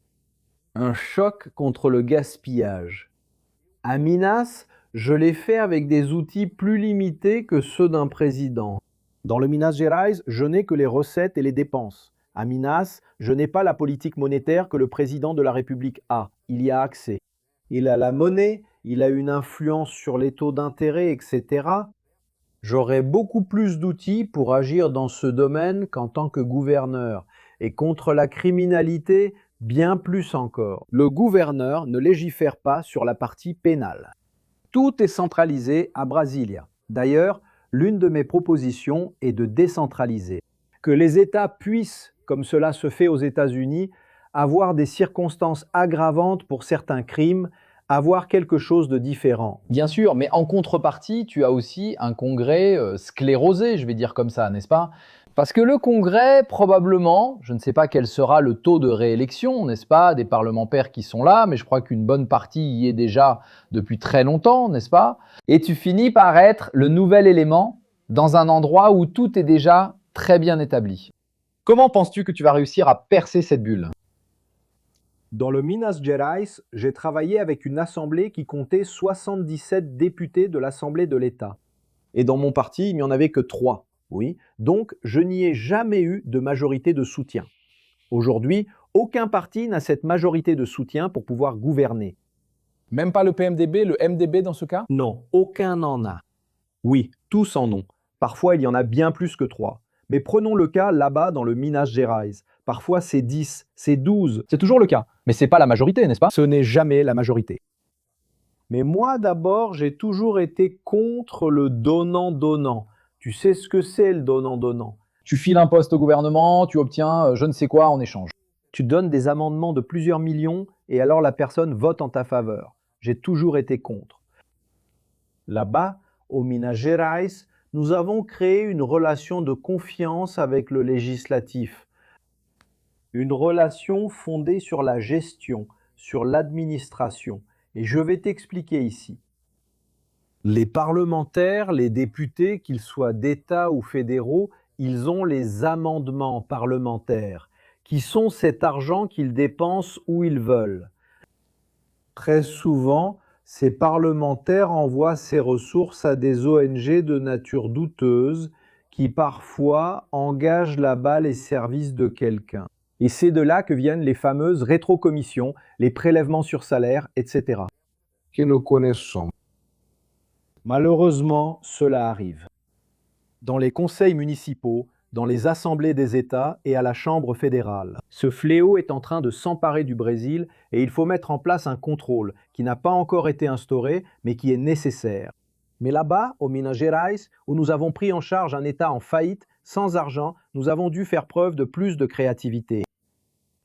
Un choc contre le gaspillage. À Minas, je l'ai fait avec des outils plus limités que ceux d'un président. Dans le Minas Gerais, je n'ai que les recettes et les dépenses. À Minas, je n'ai pas la politique monétaire que le président de la République a. Il y a accès. Il a la monnaie, il a une influence sur les taux d'intérêt, etc. J'aurai beaucoup plus d'outils pour agir dans ce domaine qu'en tant que gouverneur. Et contre la criminalité, bien plus encore. Le gouverneur ne légifère pas sur la partie pénale. Tout est centralisé à Brasilia. D'ailleurs, l'une de mes propositions est de décentraliser. Que les États puissent, comme cela se fait aux États-Unis, avoir des circonstances aggravantes pour certains crimes, avoir quelque chose de différent. Bien sûr, mais en contrepartie, tu as aussi un Congrès sclérosé, je vais dire comme ça, n'est-ce pas? Parce que le Congrès, probablement, je ne sais pas quel sera le taux de réélection, n'est-ce pas, des parlementaires qui sont là, mais je crois qu'une bonne partie y est déjà depuis très longtemps, n'est-ce pas? Et tu finis par être le nouvel élément dans un endroit où tout est déjà très bien établi. Comment penses-tu que tu vas réussir à percer cette bulle? Dans le Minas Gerais, j'ai travaillé avec une assemblée qui comptait 77 députés de l'Assemblée de l'État. Et dans mon parti, il n'y en avait que 3. Oui, donc je n'y ai jamais eu de majorité de soutien. Aujourd'hui, aucun parti n'a cette majorité de soutien pour pouvoir gouverner. Même pas le PMDB, le MDB dans ce cas? Non, aucun n'en a. Oui, tous en ont. Parfois, il y en a bien plus que 3. Mais prenons le cas là-bas dans le Minas Gerais. Parfois, c'est 10, c'est 12. C'est toujours le cas. Mais c'est pas la majorité, n'est-ce pas? Ce n'est jamais la majorité. Mais moi, d'abord, j'ai toujours été contre le donnant-donnant. Tu sais ce que c'est le donnant-donnant? Tu files un poste au gouvernement, tu obtiens je ne sais quoi en échange. Tu donnes des amendements de plusieurs millions et alors la personne vote en ta faveur. J'ai toujours été contre. Là-bas, au Minas Gerais, nous avons créé une relation de confiance avec le législatif. Une relation fondée sur la gestion, sur l'administration. Et je vais t'expliquer ici. Les parlementaires, les députés, qu'ils soient d'État ou fédéraux, ils ont les amendements parlementaires, qui sont cet argent qu'ils dépensent où ils veulent. Très souvent, ces parlementaires envoient ces ressources à des ONG de nature douteuse qui parfois engagent là-bas les services de quelqu'un. Et c'est de là que viennent les fameuses rétrocommissions, les prélèvements sur salaire, etc. Que nous connaissons. Malheureusement, cela arrive. Dans les conseils municipaux, dans les assemblées des États et à la Chambre fédérale. Ce fléau est en train de s'emparer du Brésil et il faut mettre en place un contrôle qui n'a pas encore été instauré, mais qui est nécessaire. Mais là-bas, au Minas Gerais, où nous avons pris en charge un État en faillite, sans argent, nous avons dû faire preuve de plus de créativité.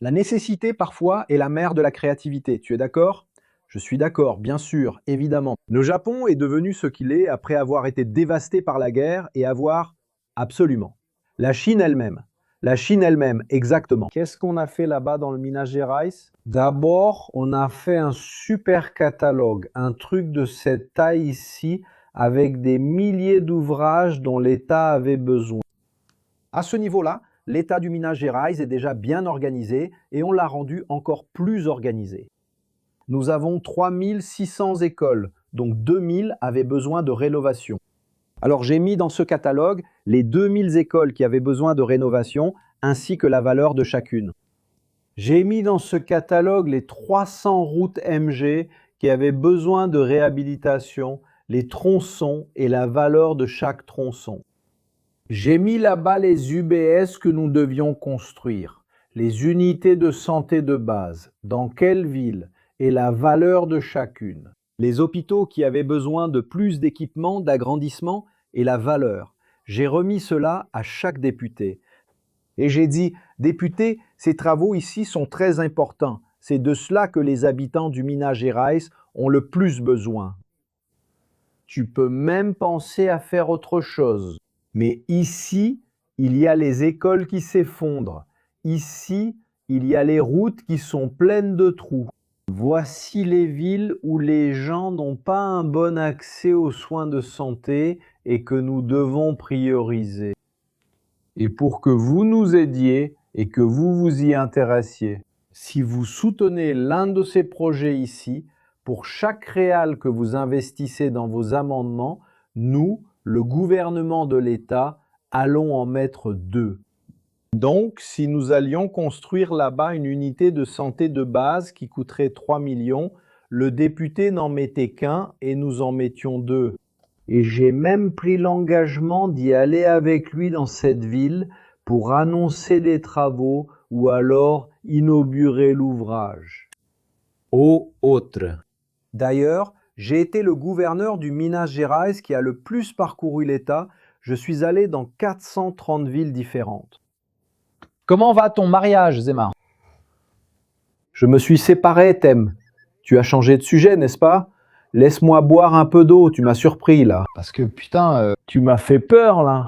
La nécessité, parfois, est la mère de la créativité. Tu es d'accord ? Je suis d'accord, bien sûr, évidemment. Le Japon est devenu ce qu'il est après avoir été dévasté par la guerre et avoir... Absolument. La Chine elle-même, exactement. Qu'est-ce qu'on a fait là-bas dans le Minas Gerais? D'abord, on a fait un super catalogue, un truc de cette taille ici, avec des milliers d'ouvrages dont l'État avait besoin. À ce niveau-là, l'État du Minas Gerais est déjà bien organisé et on l'a rendu encore plus organisé. Nous avons 3600 écoles, donc 2000 avaient besoin de rénovation. Alors j'ai mis dans ce catalogue les 2000 écoles qui avaient besoin de rénovation, ainsi que la valeur de chacune. J'ai mis dans ce catalogue les 300 routes MG qui avaient besoin de réhabilitation, les tronçons et la valeur de chaque tronçon. J'ai mis là-bas les UBS que nous devions construire, les unités de santé de base, dans quelle ville et la valeur de chacune. Les hôpitaux qui avaient besoin de plus d'équipements, d'agrandissement et la valeur. J'ai remis cela à chaque député. Et j'ai dit, député, ces travaux ici sont très importants. C'est de cela que les habitants du Minas Gerais ont le plus besoin. Tu peux même penser à faire autre chose. Mais ici, il y a les écoles qui s'effondrent. Ici, il y a les routes qui sont pleines de trous. Voici les villes où les gens n'ont pas un bon accès aux soins de santé et que nous devons prioriser. Et pour que vous nous aidiez et que vous vous y intéressiez, si vous soutenez l'un de ces projets ici, pour chaque réal que vous investissez dans vos amendements, nous, le gouvernement de l'État, allons en mettre 2. Donc, si nous allions construire là-bas une unité de santé de base qui coûterait 3 millions, le député n'en mettait qu'un et nous en mettions 2. Et j'ai même pris l'engagement d'y aller avec lui dans cette ville pour annoncer des travaux ou alors inaugurer l'ouvrage. Au autre. D'ailleurs, j'ai été le gouverneur du Minas Gerais qui a le plus parcouru l'État. Je suis allé dans 430 villes différentes. Comment va ton mariage, Zema? Je me suis séparé, Thème. Tu as changé de sujet, n'est-ce pas? Laisse-moi boire un peu d'eau, tu m'as surpris là. Parce que putain, Tu m'as fait peur là.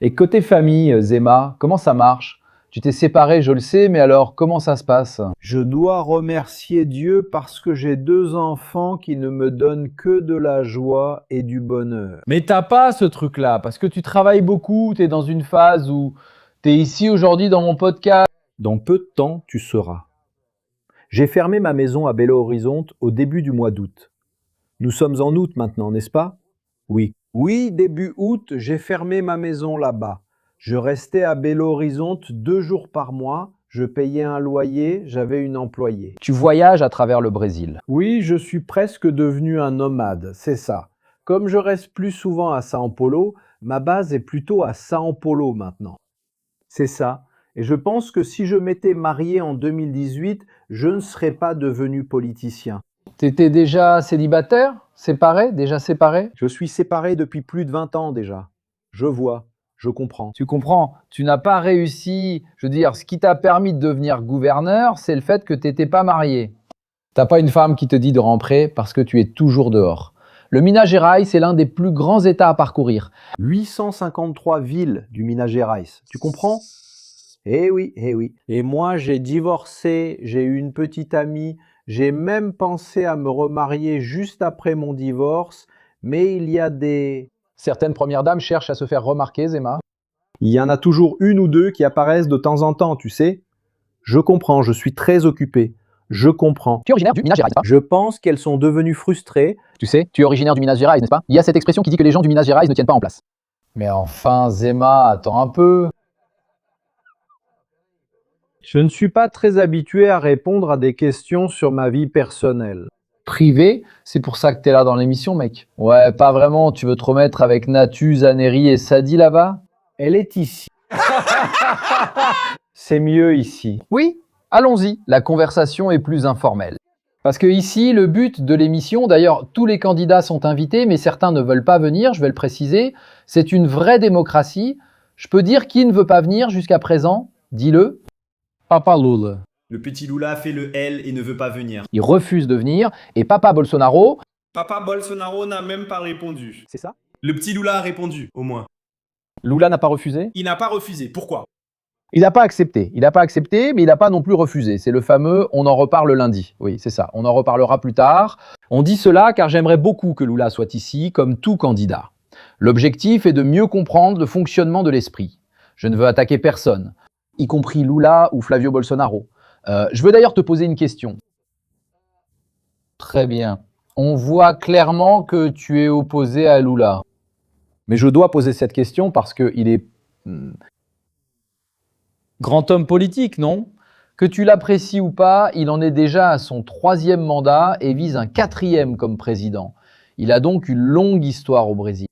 Et côté famille, Zema, comment ça marche? Tu t'es séparé, je le sais, mais alors comment ça se passe? Je dois remercier Dieu parce que j'ai 2 enfants qui ne me donnent que de la joie et du bonheur. Mais t'as pas ce truc-là, parce que tu travailles beaucoup, t'es dans une phase où t'es ici aujourd'hui dans mon podcast. Dans peu de temps, tu sauras. J'ai fermé ma maison à Belo Horizonte au début du mois d'août. Nous sommes en août maintenant, n'est-ce pas? Oui. Oui, début août, j'ai fermé ma maison là-bas. Je restais à Belo Horizonte 2 jours par mois, je payais un loyer, j'avais une employée. Tu voyages à travers le Brésil. Oui, je suis presque devenu un nomade, c'est ça. Comme je reste plus souvent à São Paulo, ma base est plutôt à São Paulo maintenant. C'est ça. Et je pense que si je m'étais marié en 2018, je ne serais pas devenu politicien. T'étais déjà célibataire? Séparé? Déjà séparé? Je suis séparé depuis plus de 20 ans déjà. Je vois, je comprends. Tu comprends, tu n'as pas réussi. Je veux dire, ce qui t'a permis de devenir gouverneur, c'est le fait que tu n'étais pas marié. T'as pas une femme qui te dit de rentrer parce que tu es toujours dehors. Le Minas Gerais, c'est l'un des plus grands États à parcourir. 853 villes du Minas Gerais, tu comprends? Eh oui, eh oui. Et moi, j'ai divorcé, j'ai eu une petite amie, j'ai même pensé à me remarier juste après mon divorce, mais il y a des... Certaines premières dames cherchent à se faire remarquer, Zema. Il y en a toujours une ou deux qui apparaissent de temps en temps, tu sais. Je comprends, je suis très occupé. Je comprends. Tu es originaire du Minas Gerais, n'est-ce pas? Je pense qu'elles sont devenues frustrées. Tu sais, tu es originaire du Minas Gerais, n'est-ce pas? Il y a cette expression qui dit que les gens du Minas Gerais ne tiennent pas en place. Mais enfin, Zema, attends un peu. Je ne suis pas très habitué à répondre à des questions sur ma vie personnelle. Privé, c'est pour ça que t'es là dans l'émission, mec. Ouais, pas vraiment, tu veux te remettre avec Natu, Zaneri et Sadi là-bas? Elle est ici. C'est mieux ici. Oui, allons-y, la conversation est plus informelle. Parce que ici, le but de l'émission, d'ailleurs, tous les candidats sont invités, mais certains ne veulent pas venir, je vais le préciser, c'est une vraie démocratie. Je peux dire qui ne veut pas venir jusqu'à présent? Dis-le. Papa Lula. Le petit Lula a fait le L et ne veut pas venir. Il refuse de venir. Et Papa Bolsonaro, Papa Bolsonaro n'a même pas répondu. C'est ça? Le petit Lula a répondu, au moins. Lula n'a pas refusé? Il n'a pas refusé. Pourquoi? Il n'a pas accepté. Il n'a pas accepté, mais il n'a pas non plus refusé. C'est le fameux « on en reparle lundi ». Oui, c'est ça. On en reparlera plus tard. On dit cela car j'aimerais beaucoup que Lula soit ici, comme tout candidat. L'objectif est de mieux comprendre le fonctionnement de l'esprit. Je ne veux attaquer personne, y compris Lula ou Flavio Bolsonaro. Je veux d'ailleurs te poser une question. Très bien. On voit clairement que tu es opposé à Lula. Mais je dois poser cette question parce qu'il est... grand homme politique, non? Que tu l'apprécies ou pas, il en est déjà à son 3e mandat et vise un 4e comme président. Il a donc une longue histoire au Brésil.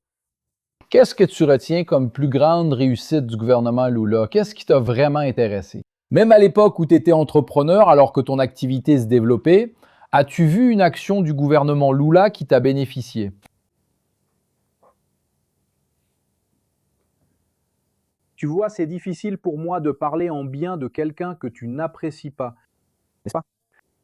Qu'est-ce que tu retiens comme plus grande réussite du gouvernement Lula? Qu'est-ce qui t'a vraiment intéressé? Même à l'époque où tu étais entrepreneur, alors que ton activité se développait, as-tu vu une action du gouvernement Lula qui t'a bénéficié? Tu vois, c'est difficile pour moi de parler en bien de quelqu'un que tu n'apprécies pas, n'est-ce pas?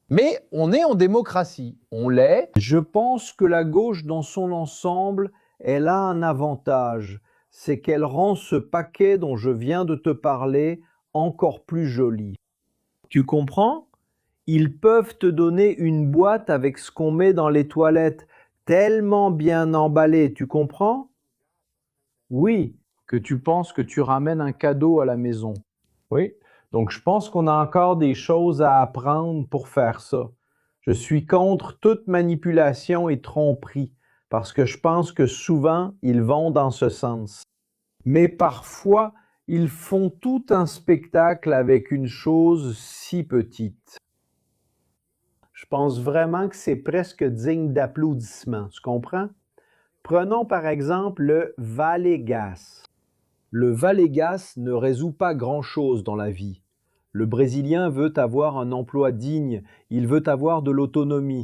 Mais on est en démocratie. On l'est. Je pense que la gauche dans son ensemble, elle a un avantage, c'est qu'elle rend ce paquet dont je viens de te parler encore plus joli. Tu comprends? Ils peuvent te donner une boîte avec ce qu'on met dans les toilettes, tellement bien emballé, tu comprends? Oui, que tu penses que tu ramènes un cadeau à la maison. Oui, donc je pense qu'on a encore des choses à apprendre pour faire ça. Je suis contre toute manipulation et tromperie, parce que je pense que souvent, ils vont dans ce sens. Mais parfois, ils font tout un spectacle avec une chose si petite. Je pense vraiment que c'est presque digne d'applaudissements, tu comprends? Prenons par exemple le Vale-Gás. Le Vale-Gás ne résout pas grand-chose dans la vie. Le Brésilien veut avoir un emploi digne, il veut avoir de l'autonomie.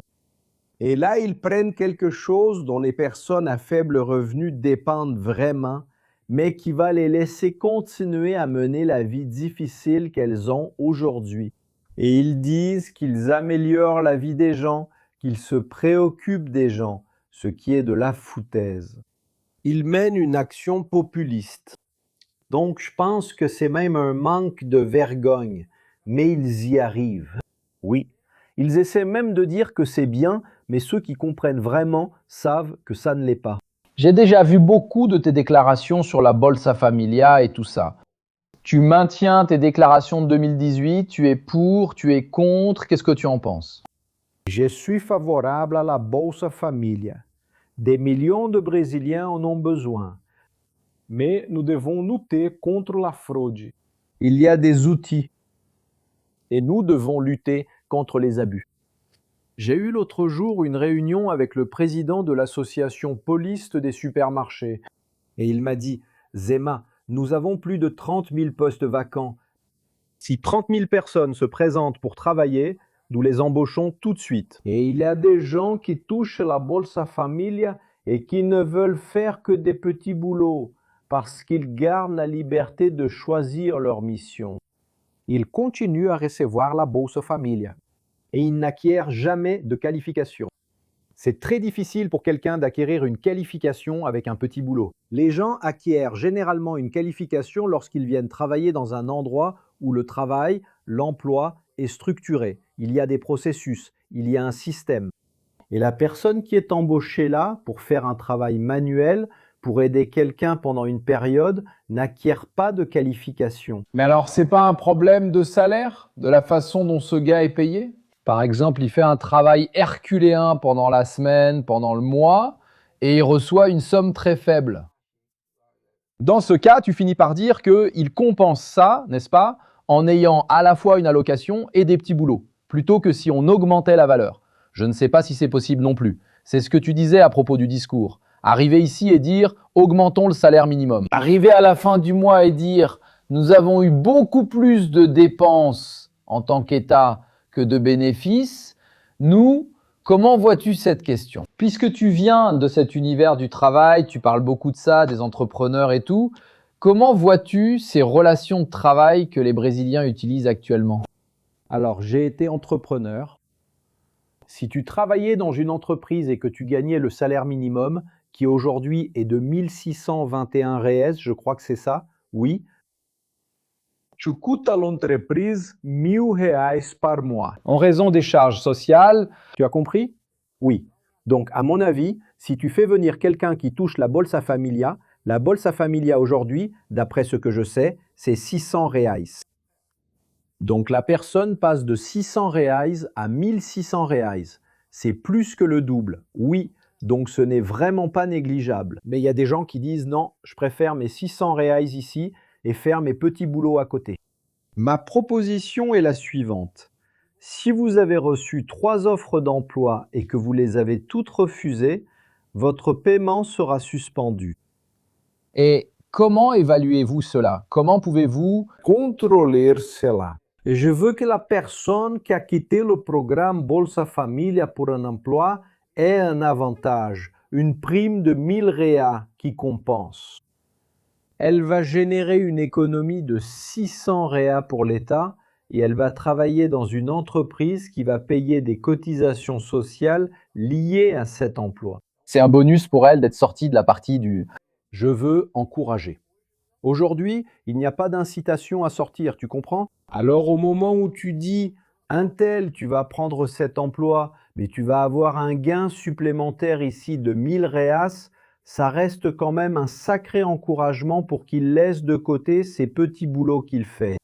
Et là, ils prennent quelque chose dont les personnes à faible revenu dépendent vraiment, mais qui va les laisser continuer à mener la vie difficile qu'elles ont aujourd'hui. Et ils disent qu'ils améliorent la vie des gens, qu'ils se préoccupent des gens, ce qui est de la foutaise. Ils mènent une action populiste. Donc, je pense que c'est même un manque de vergogne, mais ils y arrivent. Oui, ils essaient même de dire que c'est bien, mais ceux qui comprennent vraiment savent que ça ne l'est pas. J'ai déjà vu beaucoup de tes déclarations sur la Bolsa Familia et tout ça. Tu maintiens tes déclarations de 2018, tu es pour, tu es contre, qu'est-ce que tu en penses? Je suis favorable à la Bolsa Familia. Des millions de Brésiliens en ont besoin. Mais nous devons lutter contre la fraude. Il y a des outils et nous devons lutter contre les abus. J'ai eu l'autre jour une réunion avec le président de l'association Poliste des supermarchés et il m'a dit « Zema, nous avons plus de 30 000 postes vacants. Si 30 000 personnes se présentent pour travailler, nous les embauchons tout de suite. Et il y a des gens qui touchent la Bolsa Familia et qui ne veulent faire que des petits boulots parce qu'ils gardent la liberté de choisir leur mission. Ils continuent à recevoir la Bolsa Familia et ils n'acquièrent jamais de qualification. C'est très difficile pour quelqu'un d'acquérir une qualification avec un petit boulot. Les gens acquièrent généralement une qualification lorsqu'ils viennent travailler dans un endroit où le travail, l'emploi est structuré. Il y a des processus, il y a un système. Et la personne qui est embauchée là pour faire un travail manuel, pour aider quelqu'un pendant une période, n'acquiert pas de qualification. Mais alors, c'est pas un problème de salaire, de la façon dont ce gars est payé? Par exemple, il fait un travail herculéen pendant la semaine, pendant le mois, et il reçoit une somme très faible. Dans ce cas, tu finis par dire qu'il compense ça, n'est-ce pas, en ayant à la fois une allocation et des petits boulots, plutôt que si on augmentait la valeur. Je ne sais pas si c'est possible non plus. C'est ce que tu disais à propos du discours. Arriver ici et dire « augmentons le salaire minimum ». Arriver à la fin du mois et dire Nous avons eu beaucoup plus de dépenses en tant qu'État que de bénéfices. Nous, comment vois-tu cette question? Puisque tu viens de cet univers du travail, tu parles beaucoup de ça, des entrepreneurs et tout, comment vois-tu ces relations de travail que les Brésiliens utilisent actuellement? Alors, j'ai été entrepreneur. Si tu travaillais dans une entreprise et que tu gagnais le salaire minimum, qui aujourd'hui est de 1621 reais, je crois que c'est ça, oui, tu coûtes à l'entreprise 1000 reais par mois. En raison des charges sociales, tu as compris? Oui. Donc, à mon avis, si tu fais venir quelqu'un qui touche la Bolsa Familia aujourd'hui, d'après ce que je sais, c'est 600 reais. Donc, la personne passe de 600 reais à 1600 reais. C'est plus que le double, oui. Donc, ce n'est vraiment pas négligeable. Mais il y a des gens qui disent non, je préfère mes 600 reais ici et faire mes petits boulots à côté. Ma proposition est la suivante. Si vous avez reçu 3 offres d'emploi et que vous les avez toutes refusées, votre paiement sera suspendu. Et comment évaluez-vous cela? Comment pouvez-vous Contrôler cela. Et je veux que la personne qui a quitté le programme Bolsa Familia pour un emploi ait un avantage, une prime de 1000 reais qui compense. Elle va générer une économie de 600 reais pour l'État et elle va travailler dans une entreprise qui va payer des cotisations sociales liées à cet emploi. C'est un bonus pour elle d'être sortie de la partie du... Je veux encourager. Aujourd'hui, il n'y a pas d'incitation à sortir, tu comprends? Alors au moment où tu dis un tel, tu vas prendre cet emploi, mais tu vas avoir un gain supplémentaire ici de 1000 reais, ça reste quand même un sacré encouragement pour qu'il laisse de côté ces petits boulots qu'il fait.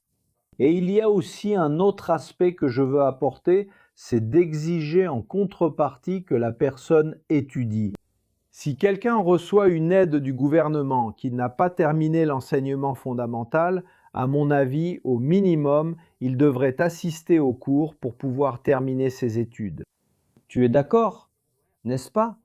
Et il y a aussi un autre aspect que je veux apporter, c'est d'exiger en contrepartie que la personne étudie. Si quelqu'un reçoit une aide du gouvernement qui n'a pas terminé l'enseignement fondamental, à mon avis, au minimum, il devrait assister aux cours pour pouvoir terminer ses études. Tu es d'accord, n'est-ce pas?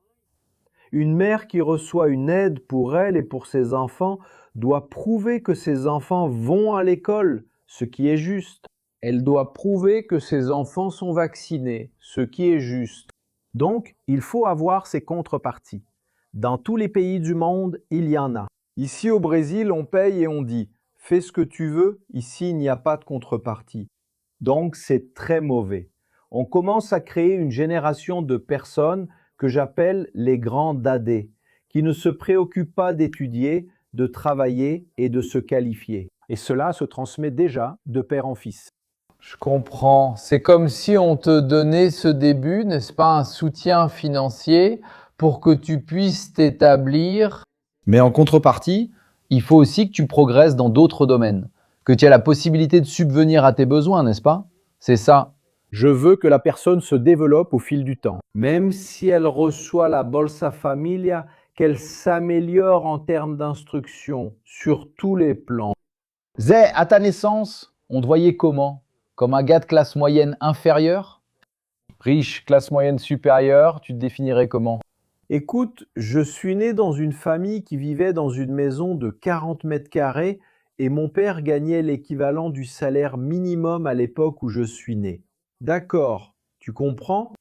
Une mère qui reçoit une aide pour elle et pour ses enfants doit prouver que ses enfants vont à l'école, ce qui est juste. Elle doit prouver que ses enfants sont vaccinés, ce qui est juste. Donc, il faut avoir ces contreparties. Dans tous les pays du monde, il y en a. Ici au Brésil, on paye et on dit « fais ce que tu veux », ici il n'y a pas de contrepartie. Donc c'est très mauvais. On commence à créer une génération de personnes que j'appelle les grands dadés, qui ne se préoccupent pas d'étudier, de travailler et de se qualifier. Et cela se transmet déjà de père en fils. Je comprends. C'est comme si on te donnait ce début, n'est-ce pas, un soutien financier pour que tu puisses t'établir. Mais en contrepartie, il faut aussi que tu progresses dans d'autres domaines, que tu aies la possibilité de subvenir à tes besoins, n'est-ce pas? C'est ça. Je veux que la personne se développe au fil du temps. Même si elle reçoit la Bolsa Familia, qu'elle s'améliore en termes d'instruction sur tous les plans. Zé, à ta naissance, on te voyait comment? Comme un gars de classe moyenne inférieure? Riche, classe moyenne supérieure, tu te définirais comment? Écoute, je suis né dans une famille qui vivait dans une maison de 40 mètres carrés et mon père gagnait l'équivalent du salaire minimum à l'époque où je suis né. D'accord, tu comprends?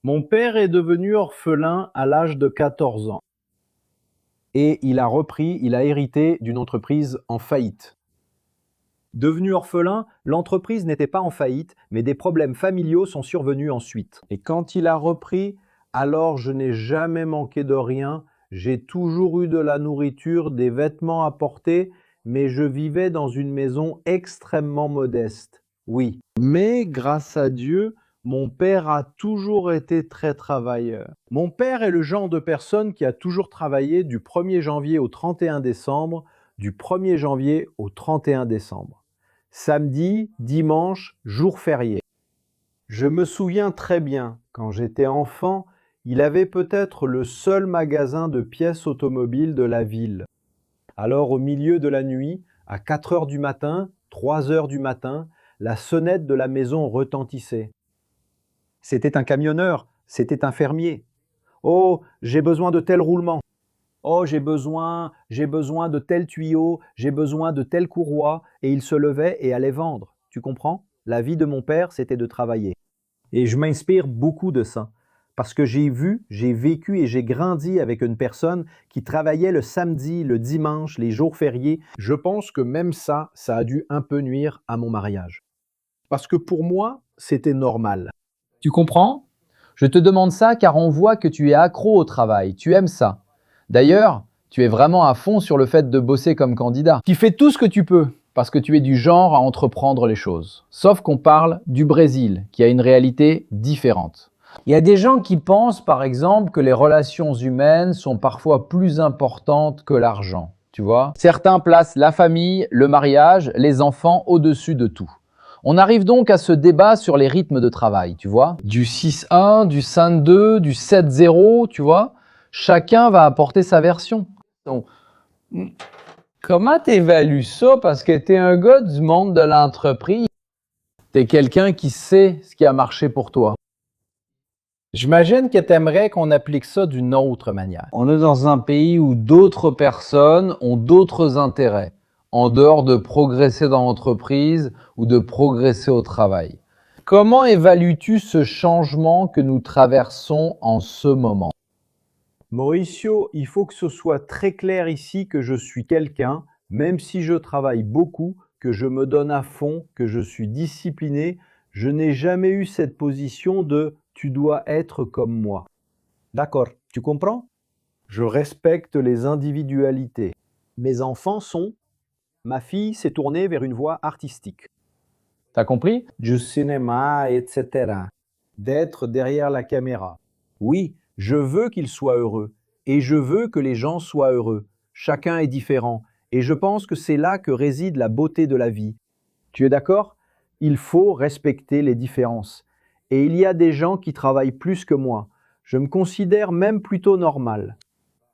Mon père est devenu orphelin à l'âge de 14 ans. Et il a hérité d'une entreprise en faillite. Devenu orphelin, l'entreprise n'était pas en faillite, mais des problèmes familiaux sont survenus ensuite. Et quand il a repris, alors je n'ai jamais manqué de rien, j'ai toujours eu de la nourriture, des vêtements à porter, mais je vivais dans une maison extrêmement modeste. Oui. Mais grâce à Dieu, mon père a toujours été très travailleur. Mon père est le genre de personne qui a toujours travaillé du 1er janvier au 31 décembre, du 1er janvier au 31 décembre. Samedi, dimanche, jour férié. Je me souviens très bien, quand j'étais enfant, il avait peut-être le seul magasin de pièces automobiles de la ville. Alors au milieu de la nuit, à 4 heures du matin, 3 heures du matin, la sonnette de la maison retentissait. C'était un camionneur, c'était un fermier. « Oh, j'ai besoin de tel roulement. » Oh, j'ai besoin de tel tuyau, j'ai besoin de telle courroie, et il se levait et allait vendre. Tu comprends? La vie de mon père, c'était de travailler. Et je m'inspire beaucoup de ça. Parce que j'ai vu, j'ai vécu et j'ai grandi avec une personne qui travaillait le samedi, le dimanche, les jours fériés. Je pense que même ça a dû un peu nuire à mon mariage. Parce que pour moi, c'était normal. Tu comprends? Je te demande ça car on voit que tu es accro au travail, tu aimes ça. D'ailleurs, tu es vraiment à fond sur le fait de bosser comme candidat. Tu fais tout ce que tu peux parce que tu es du genre à entreprendre les choses. Sauf qu'on parle du Brésil, qui a une réalité différente. Il y a des gens qui pensent, par exemple, que les relations humaines sont parfois plus importantes que l'argent. Tu vois? Certains placent la famille, le mariage, les enfants au-dessus de tout. On arrive donc à ce débat sur les rythmes de travail, tu vois? Du 6-1, du 5-2, du 7-0, tu vois? Chacun va apporter sa version. Donc, comment t'évalues ça? Parce que t'es un gars du monde de l'entreprise. T'es quelqu'un qui sait ce qui a marché pour toi. J'imagine que t'aimerais qu'on applique ça d'une autre manière. On est dans un pays où d'autres personnes ont d'autres intérêts, en dehors de progresser dans l'entreprise ou de progresser au travail. Comment évalues-tu ce changement que nous traversons en ce moment? Mauricio, il faut que ce soit très clair ici que je suis quelqu'un, même si je travaille beaucoup, que je me donne à fond, que je suis discipliné, je n'ai jamais eu cette position de tu dois être comme moi. D'accord, tu comprends? Je respecte les individualités. Mes enfants sont... Ma fille s'est tournée vers une voie artistique. T'as compris? Du cinéma, etc. D'être derrière la caméra. Oui, je veux qu'ils soient heureux. Et je veux que les gens soient heureux. Chacun est différent. Et je pense que c'est là que réside la beauté de la vie. Tu es d'accord? Il faut respecter les différences. Et il y a des gens qui travaillent plus que moi. Je me considère même plutôt normal.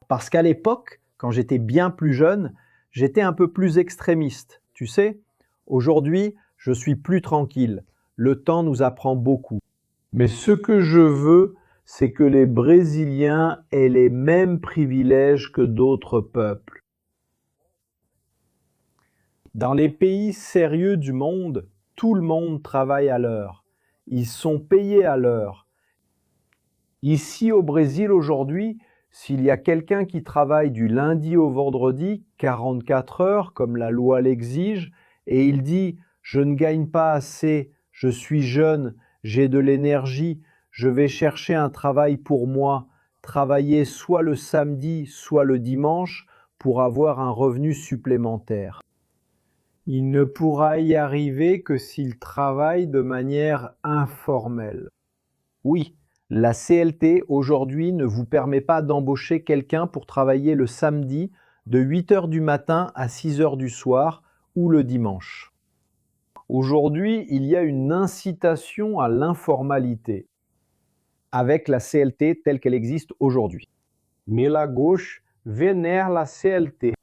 Parce qu'à l'époque, quand j'étais bien plus jeune, j'étais un peu plus extrémiste. Tu sais, aujourd'hui, je suis plus tranquille. Le temps nous apprend beaucoup. Mais ce que je veux, c'est que les Brésiliens aient les mêmes privilèges que d'autres peuples. Dans les pays sérieux du monde, tout le monde travaille à l'heure. Ils sont payés à l'heure. Ici au Brésil aujourd'hui, s'il y a quelqu'un qui travaille du lundi au vendredi, 44 heures, comme la loi l'exige, et il dit « je ne gagne pas assez, je suis jeune, j'ai de l'énergie, je vais chercher un travail pour moi, travailler soit le samedi, soit le dimanche pour avoir un revenu supplémentaire. » Il ne pourra y arriver que s'il travaille de manière informelle. Oui, la CLT aujourd'hui ne vous permet pas d'embaucher quelqu'un pour travailler le samedi de 8 heures du matin à 6 heures du soir ou le dimanche. Aujourd'hui, il y a une incitation à l'informalité avec la CLT telle qu'elle existe aujourd'hui. Mais la gauche vénère la CLT.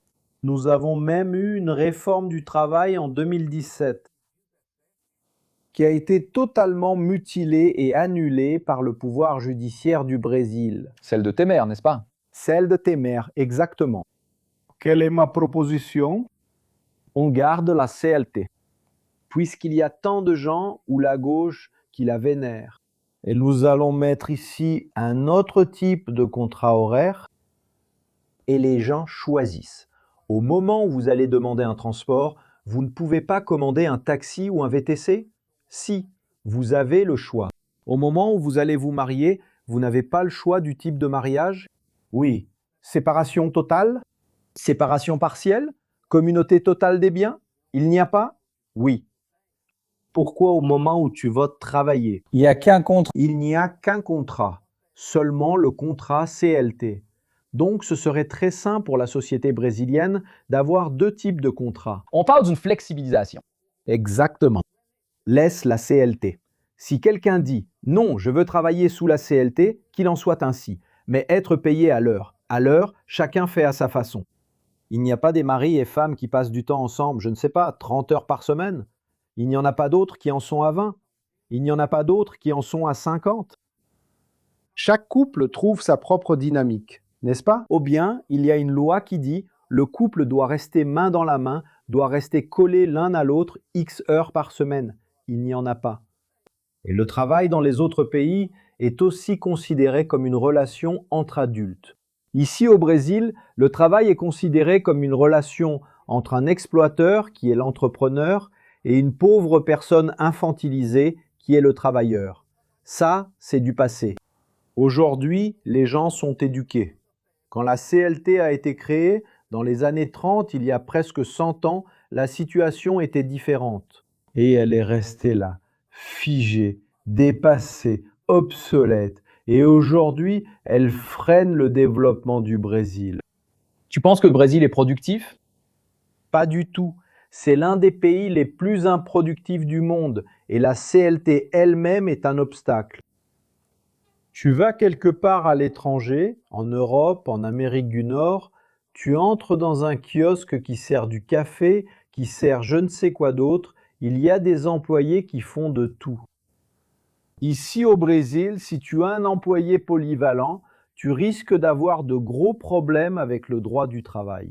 Nous avons même eu une réforme du travail en 2017 qui a été totalement mutilée et annulée par le pouvoir judiciaire du Brésil. Celle de tes mères, n'est-ce pas? Celle de tes mères, exactement. Quelle est ma proposition? On garde la CLT, puisqu'il y a tant de gens ou la gauche qui la vénèrent. Et nous allons mettre ici un autre type de contrat horaire et les gens choisissent. Au moment où vous allez demander un transport, vous ne pouvez pas commander un taxi ou un VTC? Si, vous avez le choix. Au moment où vous allez vous marier, vous n'avez pas le choix du type de mariage? Oui. Séparation totale? Séparation partielle? Communauté totale des biens? Il n'y a pas? Oui. Pourquoi au moment où tu vas travailler? Il n'y a qu'un contrat. Il n'y a qu'un contrat, seulement le contrat CLT. Donc ce serait très sain pour la société brésilienne d'avoir deux types de contrats. On parle d'une flexibilisation. Exactement. Laisse la CLT. Si quelqu'un dit « Non, je veux travailler sous la CLT », qu'il en soit ainsi, mais être payé à l'heure. À l'heure, chacun fait à sa façon. Il n'y a pas des maris et femmes qui passent du temps ensemble, je ne sais pas, 30 heures par semaine. Il n'y en a pas d'autres qui en sont à 20. Il n'y en a pas d'autres qui en sont à 50. Chaque couple trouve sa propre dynamique. n'est-ce pas? Ou bien, il y a une loi qui dit le couple doit rester main dans la main, doit rester collé l'un à l'autre X heures par semaine. Il n'y en a pas. Et le travail dans les autres pays est aussi considéré comme une relation entre adultes. Ici au Brésil, le travail est considéré comme une relation entre un exploiteur, qui est l'entrepreneur, et une pauvre personne infantilisée, qui est le travailleur. Ça, c'est du passé. Aujourd'hui, les gens sont éduqués. Quand la CLT a été créée, dans les années 30, il y a presque 100 ans, la situation était différente. Et elle est restée là, figée, dépassée, obsolète. Et aujourd'hui, elle freine le développement du Brésil. Tu penses que le Brésil est productif? Pas du tout. C'est l'un des pays les plus improductifs du monde et la CLT elle-même est un obstacle. Tu vas quelque part à l'étranger, en Europe, en Amérique du Nord, tu entres dans un kiosque qui sert du café, qui sert je ne sais quoi d'autre, il y a des employés qui font de tout. Ici au Brésil, si tu as un employé polyvalent, tu risques d'avoir de gros problèmes avec le droit du travail.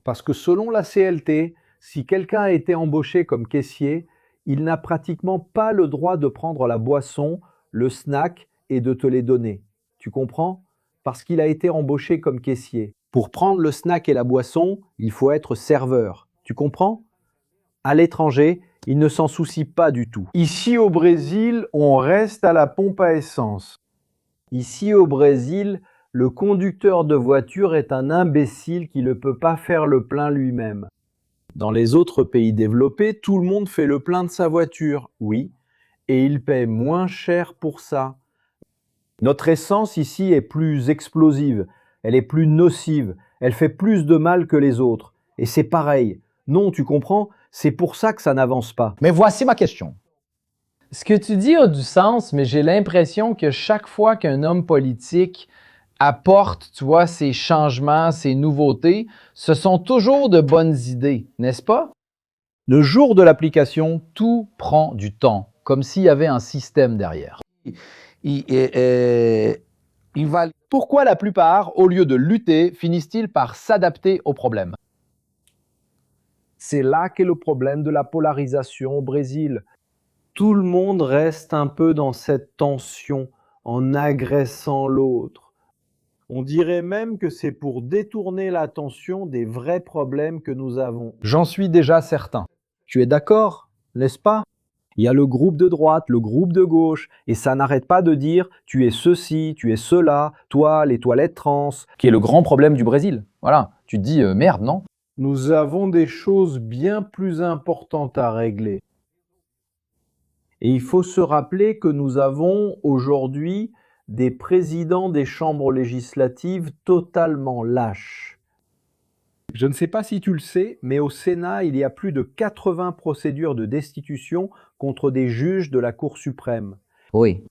Parce que selon la CLT, si quelqu'un a été embauché comme caissier, il n'a pratiquement pas le droit de prendre la boisson, le snack et de te les donner. Tu comprends? Parce qu'il a été embauché comme caissier. Pour prendre le snack et la boisson, il faut être serveur. Tu comprends? À l'étranger, il ne s'en soucie pas du tout. Ici au Brésil, on reste à la pompe à essence. Ici au Brésil, le conducteur de voiture est un imbécile qui ne peut pas faire le plein lui-même. Dans les autres pays développés, tout le monde fait le plein de sa voiture, oui, et il paie moins cher pour ça. Notre essence ici est plus explosive, elle est plus nocive, elle fait plus de mal que les autres. Et c'est pareil. Non, tu comprends? C'est pour ça que ça n'avance pas. Mais voici ma question. Ce que tu dis a du sens, mais j'ai l'impression que chaque fois qu'un homme politique apporte, tu vois, ces changements, ces nouveautés, ce sont toujours de bonnes idées, n'est-ce pas? Le jour de l'application, tout prend du temps, comme s'il y avait un système derrière. Pourquoi la plupart, au lieu de lutter, finissent-ils par s'adapter aux problèmes? C'est là qu'est le problème de la polarisation au Brésil. Tout le monde reste un peu dans cette tension, en agressant l'autre. On dirait même que c'est pour détourner l'attention des vrais problèmes que nous avons. J'en suis déjà certain. Tu es d'accord, n'est-ce pas? Il y a le groupe de droite, le groupe de gauche, et ça n'arrête pas de dire « tu es ceci, tu es cela, toi, les toilettes trans », qui est le grand problème du Brésil. Voilà, tu te dis merde, non? Nous avons des choses bien plus importantes à régler. Et il faut se rappeler que nous avons aujourd'hui des présidents des chambres législatives totalement lâches. Je ne sais pas si tu le sais, mais au Sénat, il y a plus de 80 procédures de destitution contre des juges de la Cour suprême. Oui.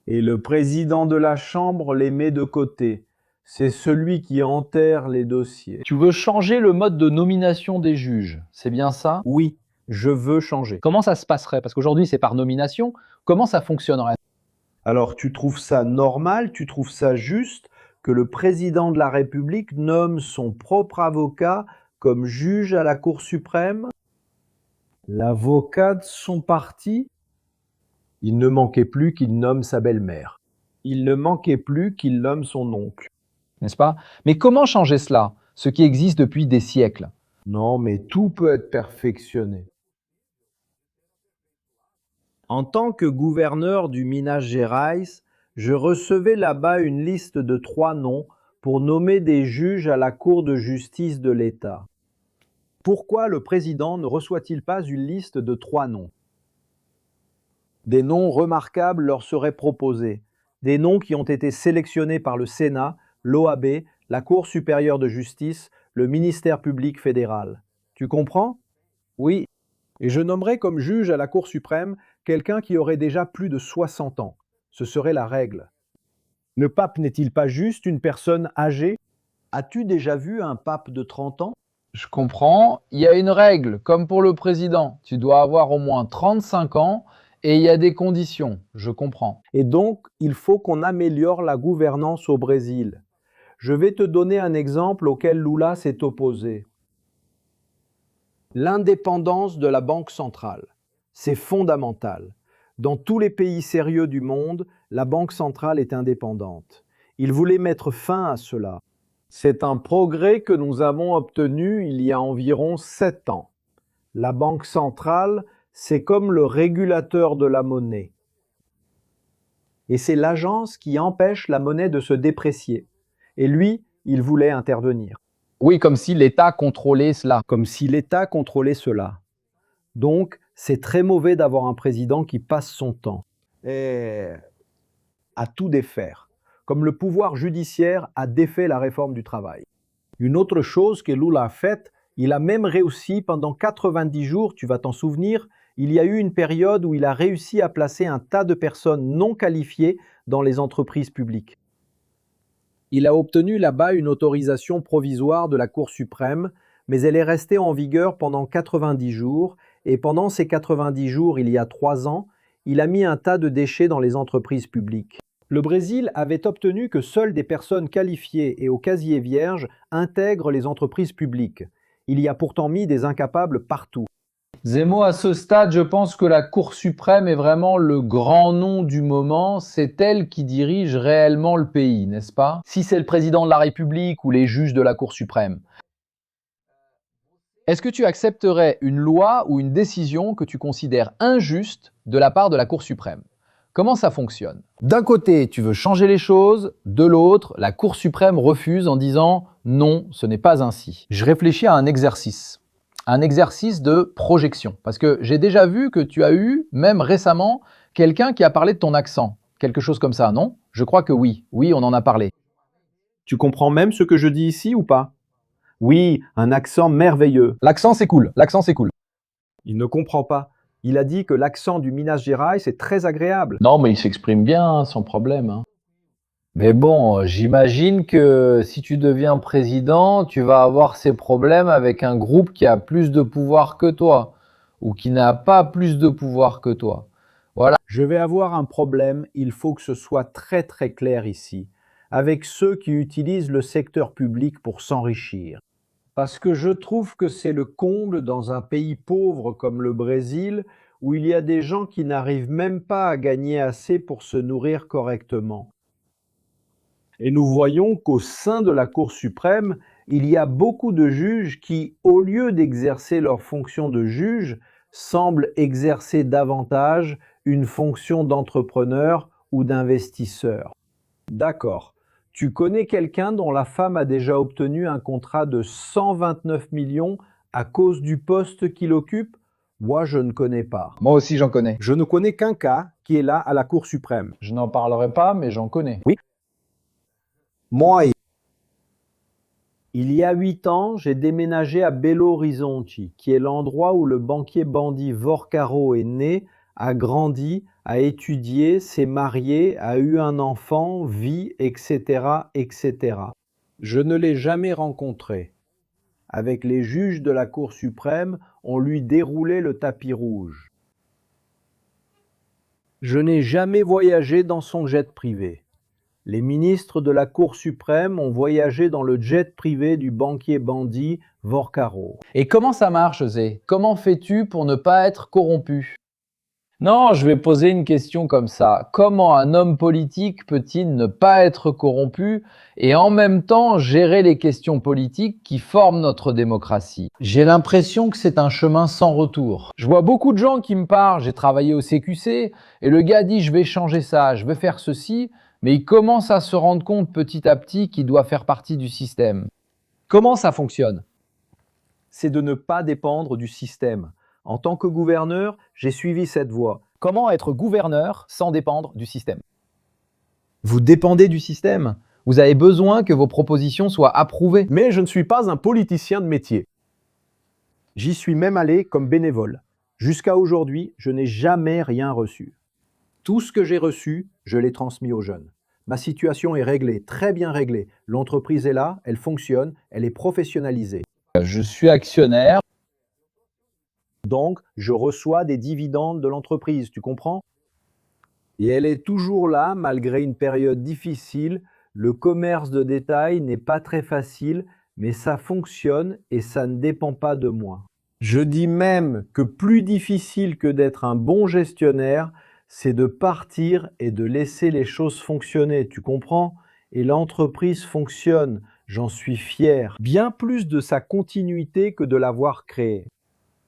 Et le président de la Chambre les met de côté. C'est celui qui enterre les dossiers. Tu veux changer le mode de nomination des juges, c'est bien ça? Oui, je veux changer. Comment ça se passerait? Parce qu'aujourd'hui, c'est par nomination. Comment ça fonctionnerait? Alors, tu trouves ça normal, tu trouves ça juste que le président de la République nomme son propre avocat comme juge à la Cour suprême? L'avocat de son parti? Il ne manquait plus qu'il nomme sa belle-mère. Il ne manquait plus qu'il nomme son oncle. N'est-ce pas? Mais comment changer cela, ce qui existe depuis des siècles? Non, mais tout peut être perfectionné. En tant que gouverneur du Minas Gerais, je recevais là-bas une liste de 3 noms pour nommer des juges à la Cour de justice de l'État. Pourquoi le président ne reçoit-il pas une liste de 3 noms? Des noms remarquables leur seraient proposés, des noms qui ont été sélectionnés par le Sénat, l'OAB, la Cour supérieure de justice, le ministère public fédéral. Tu comprends? Oui. Et je nommerai comme juge à la Cour suprême quelqu'un qui aurait déjà plus de 60 ans. Ce serait la règle. Le pape n'est-il pas juste une personne âgée? As-tu déjà vu un pape de 30 ans? Je comprends. Il y a une règle, comme pour le président. Tu dois avoir au moins 35 ans et il y a des conditions. Je comprends. Et donc, il faut qu'on améliore la gouvernance au Brésil. Je vais te donner un exemple auquel Lula s'est opposé. L'indépendance de la Banque centrale. C'est fondamental. Dans tous les pays sérieux du monde, la Banque centrale est indépendante. Il voulait mettre fin à cela. C'est un progrès que nous avons obtenu il y a environ 7 ans. La Banque centrale, c'est comme le régulateur de la monnaie. Et c'est l'agence qui empêche la monnaie de se déprécier. Et lui, il voulait intervenir. Oui, comme si l'État contrôlait cela. Comme si l'État contrôlait cela. Donc, c'est très mauvais d'avoir un président qui passe son temps à tout défaire, comme le pouvoir judiciaire a défait la réforme du travail. Une autre chose que Lula a faite, il a même réussi pendant 90 jours, tu vas t'en souvenir, il y a eu une période où il a réussi à placer un tas de personnes non qualifiées dans les entreprises publiques. Il a obtenu là-bas une autorisation provisoire de la Cour suprême, mais elle est restée en vigueur pendant 90 jours, et pendant ces 90 jours, il y a 3 ans, il a mis un tas de déchets dans les entreprises publiques. Le Brésil avait obtenu que seules des personnes qualifiées et au casier vierge intègrent les entreprises publiques. Il y a pourtant mis des incapables partout. Zemo, à ce stade, je pense que la Cour suprême est vraiment le grand nom du moment. C'est elle qui dirige réellement le pays, n'est-ce pas? Si c'est le président de la République ou les juges de la Cour suprême. Est-ce que tu accepterais une loi ou une décision que tu considères injuste de la part de la Cour suprême? Comment ça fonctionne? D'un côté, tu veux changer les choses, de l'autre, la Cour suprême refuse en disant « non, ce n'est pas ainsi ». Je réfléchis à un exercice de projection. Parce que j'ai déjà vu que tu as eu, même récemment, quelqu'un qui a parlé de ton accent. Quelque chose comme ça, non? Je crois que oui. Oui, on en a parlé. Tu comprends même ce que je dis ici ou pas? Oui, un accent merveilleux. L'accent, c'est cool. L'accent, c'est cool. Il ne comprend pas. Il a dit que l'accent du Minas Gerais, c'est très agréable. Non, mais il s'exprime bien, hein, sans problème. Hein. Mais bon, j'imagine que si tu deviens président, tu vas avoir ces problèmes avec un groupe qui a plus de pouvoir que toi, ou qui n'a pas plus de pouvoir que toi. Voilà. Je vais avoir un problème, il faut que ce soit très très clair ici, avec ceux qui utilisent le secteur public pour s'enrichir. Parce que je trouve que c'est le comble dans un pays pauvre comme le Brésil, où il y a des gens qui n'arrivent même pas à gagner assez pour se nourrir correctement. Et nous voyons qu'au sein de la Cour suprême, il y a beaucoup de juges qui, au lieu d'exercer leur fonction de juge, semblent exercer davantage une fonction d'entrepreneur ou d'investisseur. D'accord. Tu connais quelqu'un dont la femme a déjà obtenu un contrat de 129 millions à cause du poste qu'il occupe? Moi, je ne connais pas. Moi aussi, j'en connais. Je ne connais qu'un cas qui est là à la Cour suprême. Je n'en parlerai pas, mais j'en connais. Oui. Moi, il y a 8 ans, j'ai déménagé à Belo Horizonte, qui est l'endroit où le banquier bandit Vorcaro est né, a grandi, a étudié, s'est marié, a eu un enfant, vit, etc., etc. Je ne l'ai jamais rencontré. Avec les juges de la Cour suprême, on lui déroulait le tapis rouge. Je n'ai jamais voyagé dans son jet privé. Les ministres de la Cour suprême ont voyagé dans le jet privé du banquier bandit Vorcaro. Et comment ça marche, Zé? Comment fais-tu pour ne pas être corrompu? Non, je vais poser une question comme ça. Comment un homme politique peut-il ne pas être corrompu et en même temps gérer les questions politiques qui forment notre démocratie? J'ai l'impression que c'est un chemin sans retour. Je vois beaucoup de gens qui me parlent, j'ai travaillé au CQC, et le gars dit je vais changer ça, je vais faire ceci, mais il commence à se rendre compte petit à petit qu'il doit faire partie du système. Comment ça fonctionne? C'est de ne pas dépendre du système. En tant que gouverneur, j'ai suivi cette voie. Comment être gouverneur sans dépendre du système? Vous dépendez du système. Vous avez besoin que vos propositions soient approuvées. Mais je ne suis pas un politicien de métier. J'y suis même allé comme bénévole. Jusqu'à aujourd'hui, je n'ai jamais rien reçu. Tout ce que j'ai reçu, je l'ai transmis aux jeunes. Ma situation est réglée, très bien réglée. L'entreprise est là, elle fonctionne, elle est professionnalisée. Je suis actionnaire. Donc, je reçois des dividendes de l'entreprise, tu comprends? Et elle est toujours là malgré une période difficile Le commerce de détail n'est pas très facile, mais ça fonctionne et ça ne dépend pas de moi. Je dis même que plus difficile que d'être un bon gestionnaire, c'est de partir et de laisser les choses fonctionner, tu comprends? Et l'entreprise fonctionne, j'en suis fier, bien plus de sa continuité que de l'avoir créée.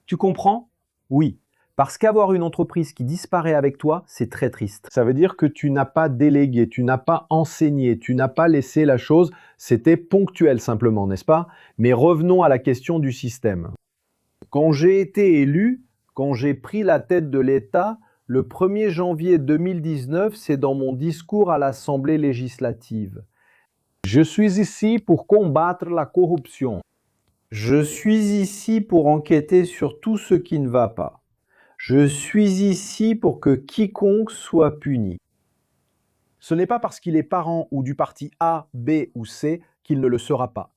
Tu comprends? Oui, parce qu'avoir une entreprise qui disparaît avec toi, c'est très triste. Ça veut dire que tu n'as pas délégué, tu n'as pas enseigné, tu n'as pas laissé la chose, c'était ponctuel simplement, n'est-ce pas? Mais revenons à la question du système. Quand j'ai été élu, quand j'ai pris la tête de l'État, le 1er janvier 2019, c'est dans mon discours à l'Assemblée législative. Je suis ici pour combattre la corruption. Je suis ici pour enquêter sur tout ce qui ne va pas. Je suis ici pour que quiconque soit puni. Ce n'est pas parce qu'il est parent ou du parti A, B ou C qu'il ne le sera pas.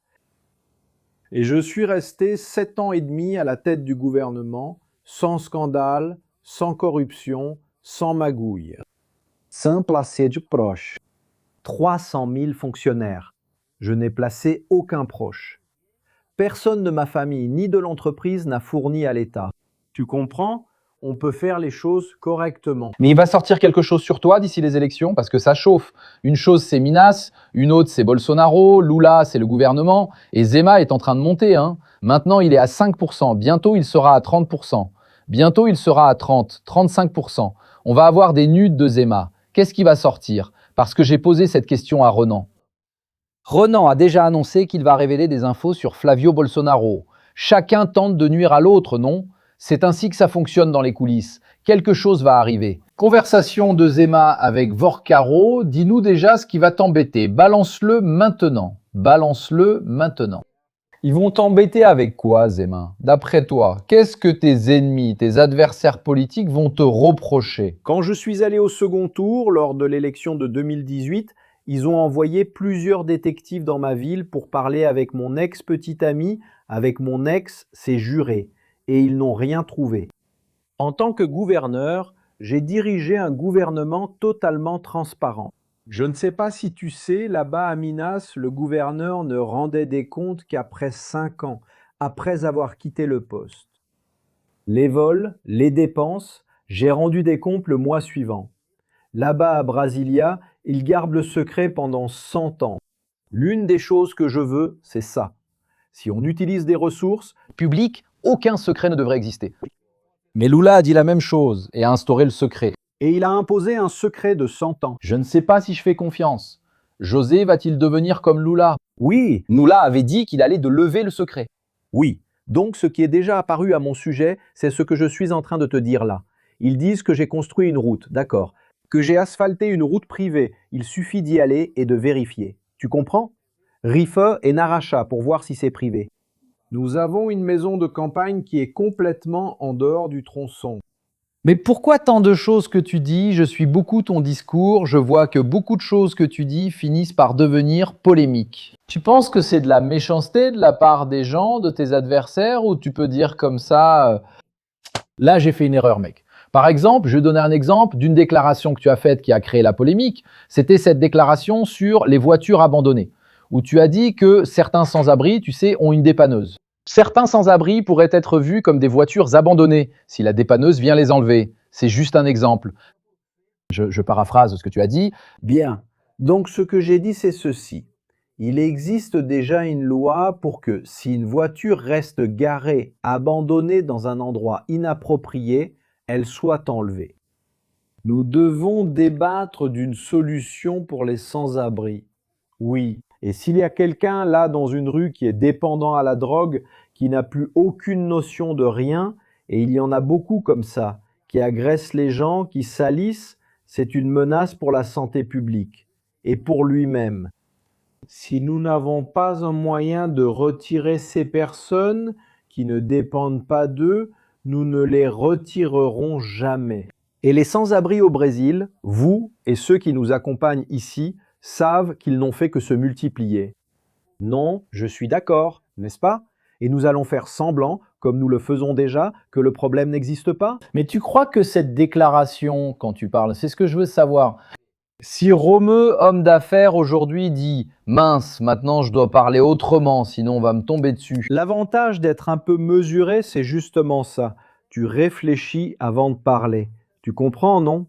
Et je suis resté 7 ans et demi à la tête du gouvernement, sans scandale, sans corruption, sans magouille. Sans placer de proche. 300 000 fonctionnaires. Je n'ai placé aucun proche. Personne de ma famille ni de l'entreprise n'a fourni à l'État. Tu comprends? On peut faire les choses correctement. Mais il va sortir quelque chose sur toi d'ici les élections parce que ça chauffe. Une chose c'est Minas, une autre c'est Bolsonaro, Lula c'est le gouvernement et Zema est en train de monter. Maintenant il est à 5%, bientôt il sera à 30%, bientôt il sera à 30, 35%. On va avoir des nudes de Zema. Qu'est-ce qui va sortir? Parce que j'ai posé cette question à Renan. Renan a déjà annoncé qu'il va révéler des infos sur Flavio Bolsonaro. Chacun tente de nuire à l'autre, non? C'est ainsi que ça fonctionne dans les coulisses. Quelque chose va arriver. Conversation de Zema avec Vorcaro. Dis-nous déjà ce qui va t'embêter. Balance-le maintenant. Balance-le maintenant. Ils vont t'embêter avec quoi, Zema? D'après toi, qu'est-ce que tes ennemis, tes adversaires politiques vont te reprocher? Quand je suis allé au second tour, lors de l'élection de 2018, ils ont envoyé plusieurs détectives dans ma ville pour parler avec mon ex-petit ami, avec mon ex, c'est juré. Et ils n'ont rien trouvé. En tant que gouverneur, j'ai dirigé un gouvernement totalement transparent. Je ne sais pas si tu sais, là-bas à Minas, le gouverneur ne rendait des comptes qu'après 5 ans, après avoir quitté le poste. Les vols, les dépenses, j'ai rendu des comptes le mois suivant. Là-bas à Brasilia, ils gardent le secret pendant 100 ans. L'une des choses que je veux, c'est ça. Si on utilise des ressources Public, aucun secret ne devrait exister. Mais Lula a dit la même chose et a instauré le secret. et il a imposé un secret de 100 ans. Je ne sais pas si je fais confiance. José va-t-il devenir comme Lula? Oui, Lula avait dit qu'il allait de lever le secret. oui. Donc ce qui est déjà apparu à mon sujet, c'est ce que je suis en train de te dire là. Ils disent que j'ai construit une route, d'accord. Que j'ai asphalté une route privée, il suffit d'y aller et de vérifier. Tu comprends? Rife et Naracha pour voir si c'est privé. Nous avons une maison de campagne qui est complètement en dehors du tronçon. Mais pourquoi tant de choses que tu dis? Je suis beaucoup ton discours, je vois que beaucoup de choses que tu dis finissent par devenir polémiques. Tu penses que c'est de la méchanceté de la part des gens, de tes adversaires, ou tu peux dire comme ça, là j'ai fait une erreur mec. Par exemple, je vais donner un exemple d'une déclaration que tu as faite qui a créé la polémique. C'était cette déclaration sur les voitures abandonnées, où tu as dit que certains sans-abri, tu sais, ont une dépanneuse. Certains sans-abri pourraient être vus comme des voitures abandonnées si la dépanneuse vient les enlever. C'est juste un exemple. Je paraphrase ce que tu as dit. Bien. Donc ce que j'ai dit, c'est ceci. Il existe déjà une loi pour que si une voiture reste garée, abandonnée dans un endroit inapproprié, elle soit enlevée. Nous devons débattre d'une solution pour les sans-abri. Oui. Et s'il y a quelqu'un là dans une rue qui est dépendant à la drogue, qui n'a plus aucune notion de rien, et il y en a beaucoup comme ça, qui agressent les gens, qui salissent, c'est une menace pour la santé publique et pour lui-même. Si nous n'avons pas un moyen de retirer ces personnes qui ne dépendent pas d'eux, nous ne les retirerons jamais. Et les sans-abri au Brésil, vous et ceux qui nous accompagnent ici, savent qu'ils n'ont fait que se multiplier. Non, je suis d'accord, n'est-ce pas? Et nous allons faire semblant, comme nous le faisons déjà, que le problème n'existe pas? Mais tu crois que cette déclaration, quand tu parles, c'est ce que je veux savoir. Si Romeu, homme d'affaires, aujourd'hui dit « Mince, maintenant je dois parler autrement, sinon on va me tomber dessus ». L'avantage d'être un peu mesuré, c'est justement ça. Tu réfléchis avant de parler. Tu comprends, non?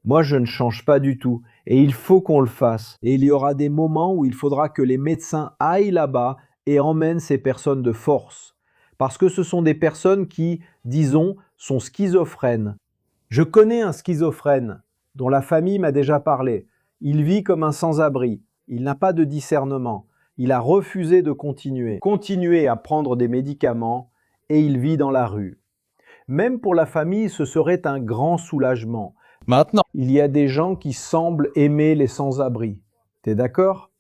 Moi, je ne change pas du tout. Et il faut qu'on le fasse. Et il y aura des moments où il faudra que les médecins aillent là-bas et emmènent ces personnes de force. Parce que ce sont des personnes qui, disons, sont schizophrènes. Je connais un schizophrène dont la famille m'a déjà parlé. Il vit comme un sans-abri. Il n'a pas de discernement. Il a refusé de continuer à prendre des médicaments et il vit dans la rue. Même pour la famille, ce serait un grand soulagement. Maintenant, il y a des gens qui semblent aimer les sans-abri. T'es d'accord?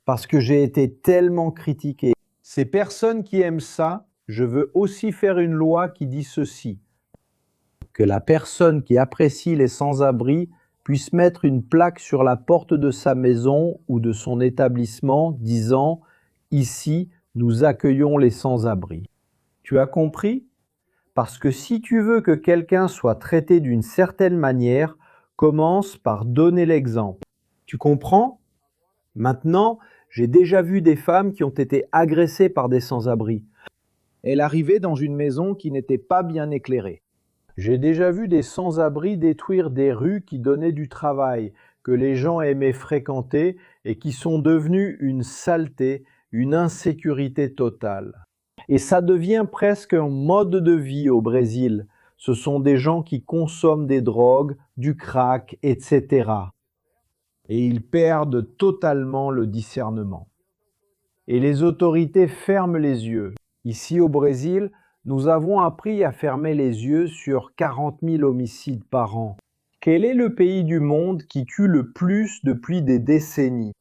Parce que j'ai été tellement critiqué. Ces personnes qui aiment ça, je veux aussi faire une loi qui dit ceci. Que la personne qui apprécie les sans-abri puisse mettre une plaque sur la porte de sa maison ou de son établissement disant « Ici, nous accueillons les sans-abri ». Tu as compris? Parce que si tu veux que quelqu'un soit traité d'une certaine manière, commence par donner l'exemple. Tu comprends? Maintenant, j'ai déjà vu des femmes qui ont été agressées par des sans-abri. Elles arrivaient dans une maison qui n'était pas bien éclairée. J'ai déjà vu des sans-abri détruire des rues qui donnaient du travail, que les gens aimaient fréquenter et qui sont devenues une saleté, une insécurité totale. Et ça devient presque un mode de vie au Brésil. Ce sont des gens qui consomment des drogues, du crack, etc. Et ils perdent totalement le discernement. Et les autorités ferment les yeux. Ici au Brésil, nous avons appris à fermer les yeux sur 40 000 homicides par an. Quel est le pays du monde qui tue le plus depuis des décennies?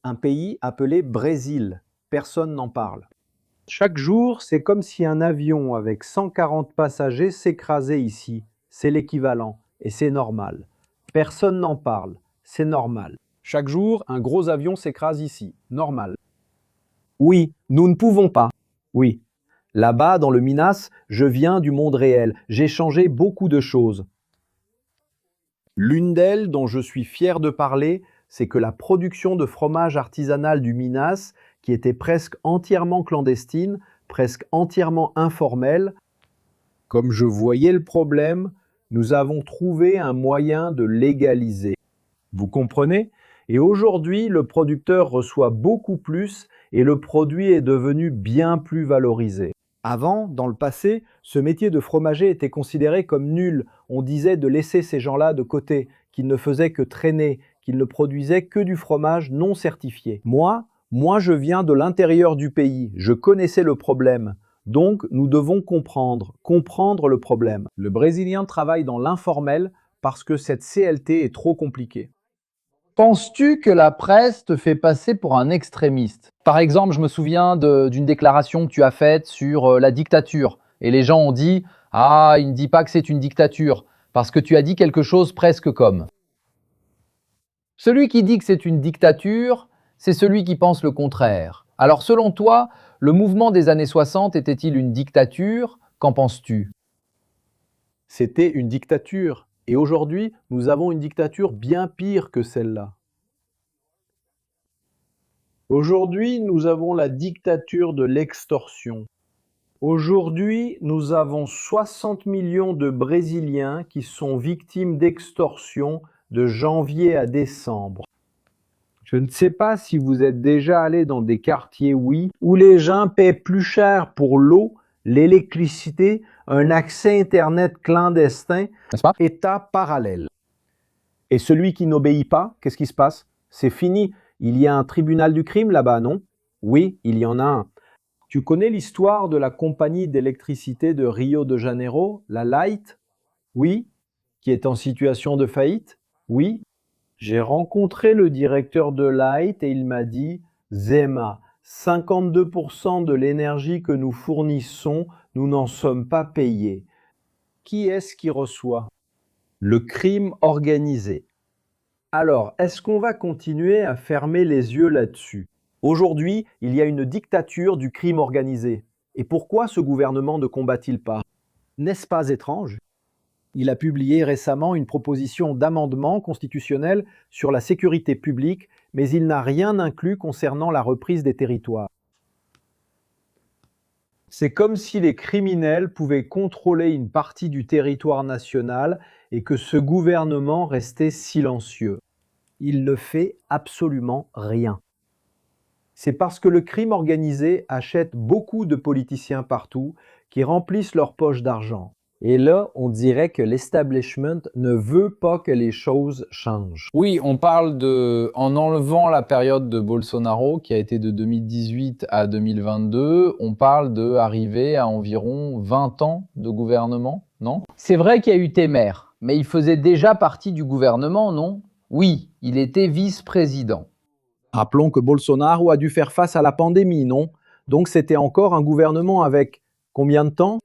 Un pays appelé Brésil. Personne n'en parle. Chaque jour, c'est comme si un avion avec 140 passagers s'écrasait ici. C'est l'équivalent, et c'est normal. Personne n'en parle, c'est normal. Chaque jour, un gros avion s'écrase ici. Normal. Oui, nous ne pouvons pas. Oui. Là-bas, dans le Minas, je viens du monde réel. J'ai changé beaucoup de choses. L'une d'elles, dont je suis fier de parler, c'est que la production de fromage artisanal du Minas, qui était presque entièrement clandestine, presque entièrement informelle, comme je voyais le problème, nous avons trouvé un moyen de légaliser. Vous comprenez? Et aujourd'hui, le producteur reçoit beaucoup plus et le produit est devenu bien plus valorisé. Avant, dans le passé, ce métier de fromager était considéré comme nul. On disait de laisser ces gens-là de côté, qu'ils ne faisaient que traîner, qu'ils ne produisaient que du fromage non certifié. Moi, je viens de l'intérieur du pays. Je connaissais le problème. Donc, nous devons comprendre le problème. Le Brésilien travaille dans l'informel parce que cette CLT est trop compliquée. Penses-tu que la presse te fait passer pour un extrémiste? Par exemple, je me souviens d'une déclaration que tu as faite sur la dictature. Et les gens ont dit « Ah, il ne dit pas que c'est une dictature » parce que tu as dit quelque chose presque comme « Celui qui dit que c'est une dictature, c'est celui qui pense le contraire. » Alors selon toi, le mouvement des années 60 était-il une dictature? Qu'en penses-tu? C'était une dictature. Et aujourd'hui, nous avons une dictature bien pire que celle-là. Aujourd'hui, nous avons la dictature de l'extorsion. Aujourd'hui, nous avons 60 millions de Brésiliens qui sont victimes d'extorsion de janvier à décembre. Je ne sais pas si vous êtes déjà allé dans des quartiers, oui, où les gens paient plus cher pour l'eau, l'électricité, un accès Internet clandestin, N'est-ce pas? État parallèle. Et celui qui n'obéit pas, qu'est-ce qui se passe? C'est fini. Il y a un tribunal du crime là-bas, non? Oui, il y en a un. Tu connais l'histoire de la compagnie d'électricité de Rio de Janeiro, la Light? Oui. Qui est en situation de faillite? Oui. J'ai rencontré le directeur de Light et il m'a dit « Zema, 52% de l'énergie que nous fournissons, nous n'en sommes pas payés. » Qui est-ce qui reçoit? Le crime organisé. Alors, est-ce qu'on va continuer à fermer les yeux là-dessus? Aujourd'hui, il y a une dictature du crime organisé. Et pourquoi ce gouvernement ne combat-il pas? N'est-ce pas étrange? Il a publié récemment une proposition d'amendement constitutionnel sur la sécurité publique, mais il n'a rien inclus concernant la reprise des territoires. C'est comme si les criminels pouvaient contrôler une partie du territoire national et que ce gouvernement restait silencieux. Il ne fait absolument rien. C'est parce que le crime organisé achète beaucoup de politiciens partout qui remplissent leurs poches d'argent. Et là, on dirait que l'establishment ne veut pas que les choses changent. Oui, on parle en enlevant la période de Bolsonaro, qui a été de 2018 à 2022, on parle d'arriver à environ 20 ans de gouvernement, non? C'est vrai qu'il y a eu Temer, mais il faisait déjà partie du gouvernement, non? Oui, il était vice-président. Rappelons que Bolsonaro a dû faire face à la pandémie, non? Donc c'était encore un gouvernement avec combien de temps?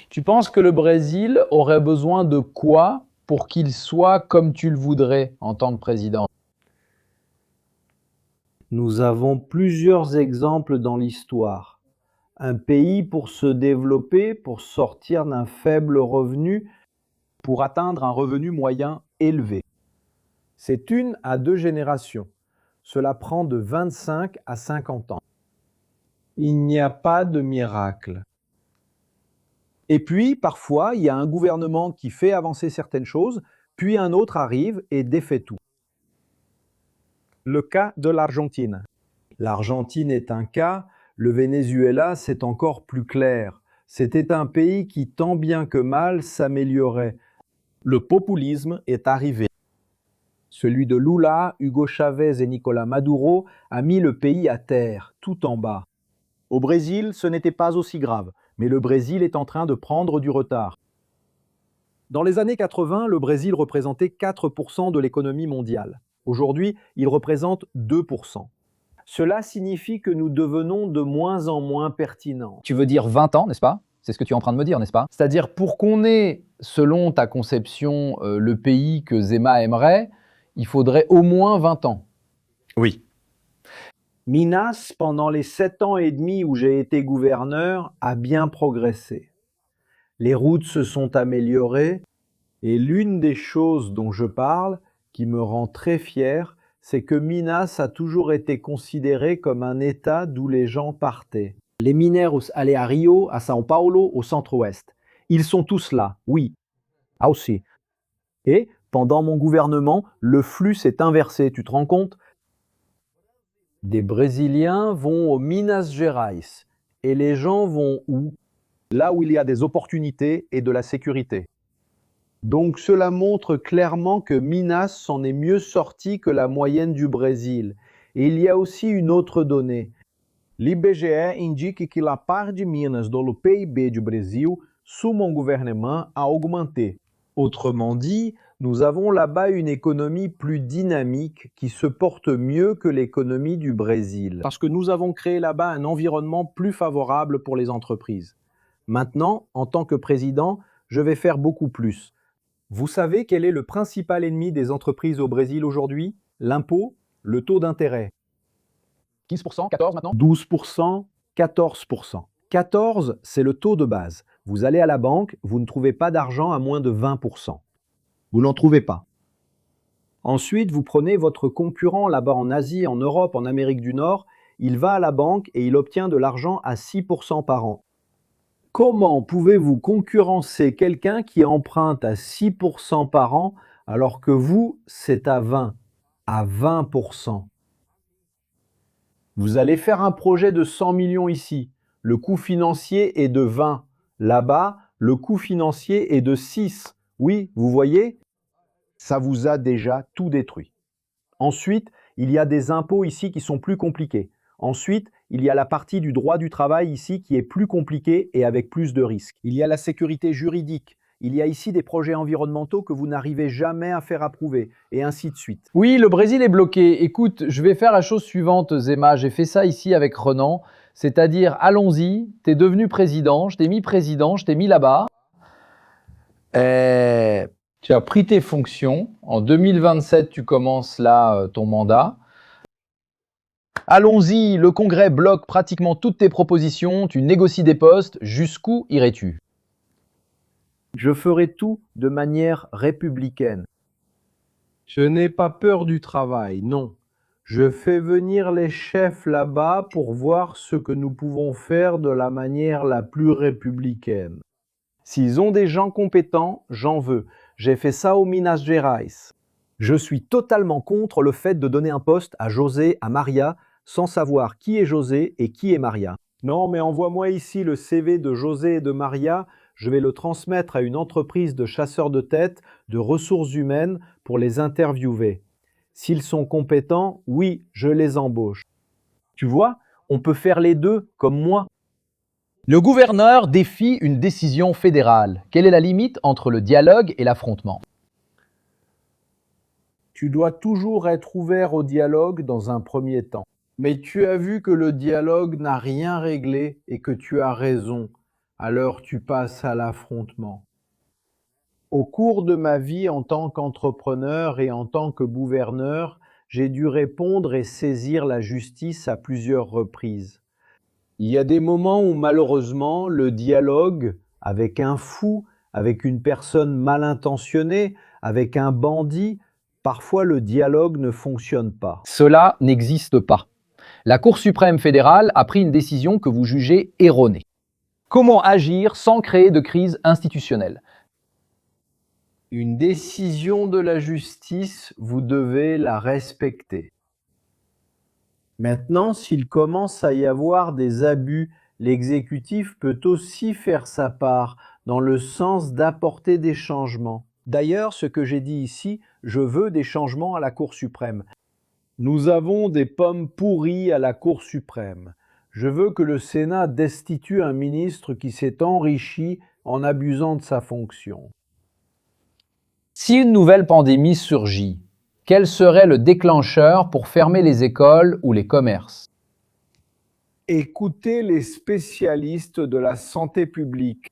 Tu penses que le Brésil aurait besoin de quoi pour qu'il soit comme tu le voudrais en tant que président? Nous avons plusieurs exemples dans l'histoire. Un pays pour se développer, pour sortir d'un faible revenu, pour atteindre un revenu moyen élevé. C'est 1 à 2 générations. Cela prend de 25 à 50 ans. Il n'y a pas de miracle. Et puis, parfois, il y a un gouvernement qui fait avancer certaines choses, puis un autre arrive et défait tout. Le cas de l'Argentine. L'Argentine est un cas, le Venezuela, c'est encore plus clair. C'était un pays qui, tant bien que mal, s'améliorait. Le populisme est arrivé. Celui de Lula, Hugo Chavez et Nicolás Maduro a mis le pays à terre, tout en bas. Au Brésil, ce n'était pas aussi grave, mais le Brésil est en train de prendre du retard. Dans les années 80, le Brésil représentait 4% de l'économie mondiale. Aujourd'hui, il représente 2%. Cela signifie que nous devenons de moins en moins pertinents. Tu veux dire 20 ans, n'est-ce pas? C'est ce que tu es en train de me dire, n'est-ce pas? C'est-à-dire, pour qu'on ait, selon ta conception, le pays que Zema aimerait, il faudrait au moins 20 ans. Oui. Minas, pendant les 7 ans et demi où j'ai été gouverneur, a bien progressé. Les routes se sont améliorées et l'une des choses dont je parle, qui me rend très fier, c'est que Minas a toujours été considéré comme un État d'où les gens partaient. Les Mineiros allaient à Rio, à São Paulo, au centre-ouest. Ils sont tous là, oui. Ah aussi. Et, pendant mon gouvernement, le flux s'est inversé, tu te rends compte? Des Brésiliens vont au Minas Gerais. Et les gens vont où? Là où il y a des opportunités et de la sécurité. Donc cela montre clairement que Minas s'en est mieux sorti que la moyenne du Brésil. Et il y a aussi une autre donnée. L'IBGE indique que la part de Minas dans le PIB du Brésil sous mon gouvernement a augmenté. Autrement dit, nous avons là-bas une économie plus dynamique qui se porte mieux que l'économie du Brésil. Parce que nous avons créé là-bas un environnement plus favorable pour les entreprises. Maintenant, en tant que président, je vais faire beaucoup plus. Vous savez quel est le principal ennemi des entreprises au Brésil aujourd'hui? L'impôt, le taux d'intérêt. 15%, 14% maintenant? 12%, 14%. 14, c'est le taux de base. Vous allez à la banque, vous ne trouvez pas d'argent à moins de 20%. Vous n'en trouvez pas. Ensuite, vous prenez votre concurrent là-bas en Asie, en Europe, en Amérique du Nord, il va à la banque et il obtient de l'argent à 6% par an. Comment pouvez-vous concurrencer quelqu'un qui emprunte à 6% par an alors que vous, c'est à 20%? À 20%. Vous allez faire un projet de 100 millions ici. Le coût financier est de 20. Là-bas, le coût financier est de 6. Oui, vous voyez, ça vous a déjà tout détruit. Ensuite, il y a des impôts ici qui sont plus compliqués. Ensuite, il y a la partie du droit du travail ici qui est plus compliquée et avec plus de risques. Il y a la sécurité juridique. Il y a ici des projets environnementaux que vous n'arrivez jamais à faire approuver, et ainsi de suite. Oui, le Brésil est bloqué. Écoute, je vais faire la chose suivante, Zema. J'ai fait ça ici avec Renan. C'est-à-dire, allons-y, t'es devenu président, je t'ai mis là-bas. Tu as pris tes fonctions. En 2027, tu commences là ton mandat. Allons-y, le Congrès bloque pratiquement toutes tes propositions, tu négocies des postes. Jusqu'où irais-tu? Je ferai tout de manière républicaine. Je n'ai pas peur du travail, non. Je fais venir les chefs là-bas pour voir ce que nous pouvons faire de la manière la plus républicaine. S'ils ont des gens compétents, j'en veux. J'ai fait ça au Minas Gerais. Je suis totalement contre le fait de donner un poste à José, à Maria, sans savoir qui est José et qui est Maria. Non, mais envoie-moi ici le CV de José et de Maria. Je vais le transmettre à une entreprise de chasseurs de tête, de ressources humaines, pour les interviewer. S'ils sont compétents, oui, je les embauche. Tu vois, on peut faire les deux, comme moi. Le gouverneur défie une décision fédérale. Quelle est la limite entre le dialogue et l'affrontement? Tu dois toujours être ouvert au dialogue dans un premier temps. Mais tu as vu que le dialogue n'a rien réglé et que tu as raison. Alors tu passes à l'affrontement. Au cours de ma vie en tant qu'entrepreneur et en tant que gouverneur, j'ai dû répondre et saisir la justice à plusieurs reprises. Il y a des moments où malheureusement le dialogue avec un fou, avec une personne mal intentionnée, avec un bandit, parfois le dialogue ne fonctionne pas. Cela n'existe pas. La Cour suprême fédérale a pris une décision que vous jugez erronée. Comment agir sans créer de crise institutionnelle? Une décision de la justice, vous devez la respecter. Maintenant, s'il commence à y avoir des abus, l'exécutif peut aussi faire sa part dans le sens d'apporter des changements. D'ailleurs, ce que j'ai dit ici, je veux des changements à la Cour suprême. Nous avons des pommes pourries à la Cour suprême. Je veux que le Sénat destitue un ministre qui s'est enrichi en abusant de sa fonction. Si une nouvelle pandémie surgit, quel serait le déclencheur pour fermer les écoles ou les commerces? Écoutez les spécialistes de la santé publique.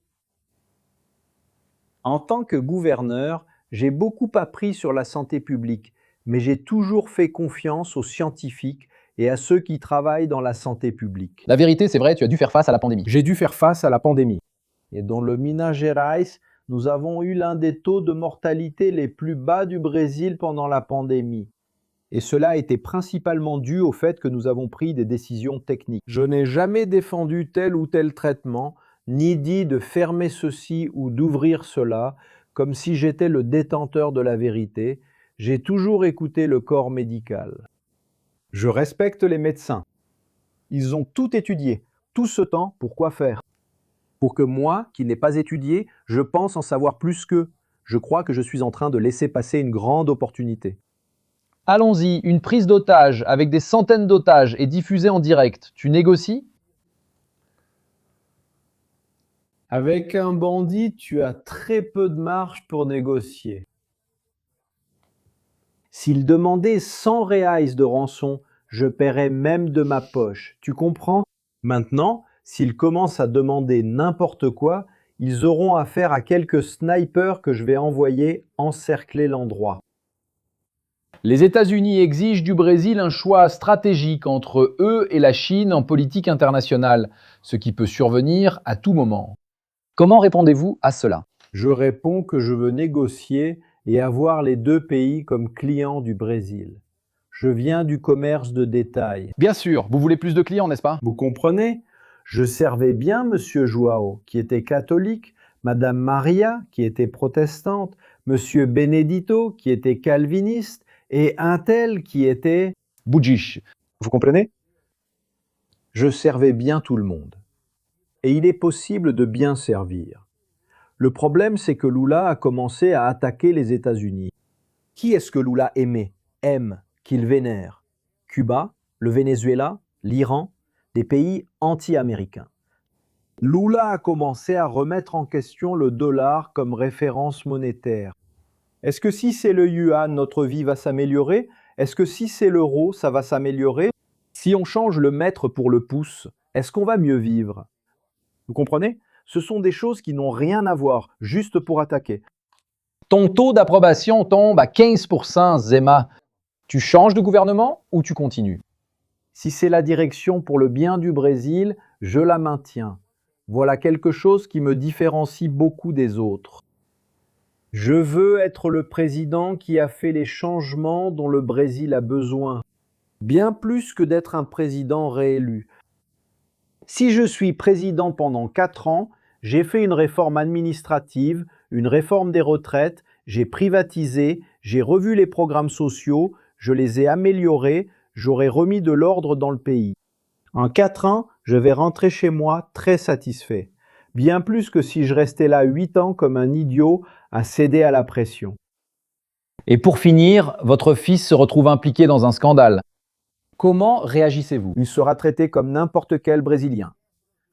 En tant que gouverneur, j'ai beaucoup appris sur la santé publique, mais j'ai toujours fait confiance aux scientifiques et à ceux qui travaillent dans la santé publique. La vérité, c'est vrai, tu as dû faire face à la pandémie. J'ai dû faire face à la pandémie. Et dans le Minas Gerais, nous avons eu l'un des taux de mortalité les plus bas du Brésil pendant la pandémie. Et cela a été principalement dû au fait que nous avons pris des décisions techniques. Je n'ai jamais défendu tel ou tel traitement, ni dit de fermer ceci ou d'ouvrir cela, comme si j'étais le détenteur de la vérité. J'ai toujours écouté le corps médical. Je respecte les médecins. Ils ont tout étudié, tout ce temps, pour quoi faire? Pour que moi, qui n'ai pas étudié, je pense en savoir plus qu'eux. Je crois que je suis en train de laisser passer une grande opportunité. Allons-y, une prise d'otages avec des centaines d'otages est diffusée en direct. Tu négocies? Avec un bandit, tu as très peu de marge pour négocier. S'il demandait 100 reais de rançon, je paierais même de ma poche. Tu comprends? Maintenant, s'ils commencent à demander n'importe quoi, ils auront affaire à quelques snipers que je vais envoyer encercler l'endroit. Les États-Unis exigent du Brésil un choix stratégique entre eux et la Chine en politique internationale, ce qui peut survenir à tout moment. Comment répondez-vous à cela? Je réponds que je veux négocier et avoir les deux pays comme clients du Brésil. Je viens du commerce de détail. Bien sûr, vous voulez plus de clients, n'est-ce pas? Vous comprenez? Je servais bien Monsieur Joao, qui était catholique, Madame Maria, qui était protestante, Monsieur Benedito, qui était calviniste, et un tel qui était Bouddhiste. Vous comprenez? Je servais bien tout le monde. Et il est possible de bien servir. Le problème, c'est que Lula a commencé à attaquer les États-Unis. Qui est-ce que Lula aime, qu'il vénère? Cuba, le Venezuela, l'Iran, des pays anti-américains. Lula a commencé à remettre en question le dollar comme référence monétaire. Est-ce que si c'est le yuan, notre vie va s'améliorer? Est-ce que si c'est l'euro, ça va s'améliorer? Si on change le mètre pour le pouce, est-ce qu'on va mieux vivre? Vous comprenez? Ce sont des choses qui n'ont rien à voir, juste pour attaquer. Ton taux d'approbation tombe à 15%, Zema. Tu changes de gouvernement ou tu continues? Si c'est la direction pour le bien du Brésil, je la maintiens. Voilà quelque chose qui me différencie beaucoup des autres. Je veux être le président qui a fait les changements dont le Brésil a besoin, bien plus que d'être un président réélu. Si je suis président pendant 4 ans, j'ai fait une réforme administrative, une réforme des retraites, j'ai privatisé, j'ai revu les programmes sociaux, je les ai améliorés, j'aurai remis de l'ordre dans le pays. En 4 ans, je vais rentrer chez moi très satisfait. Bien plus que si je restais là 8 ans comme un idiot à céder à la pression. Et pour finir, votre fils se retrouve impliqué dans un scandale. Comment réagissez-vous? Il sera traité comme n'importe quel Brésilien.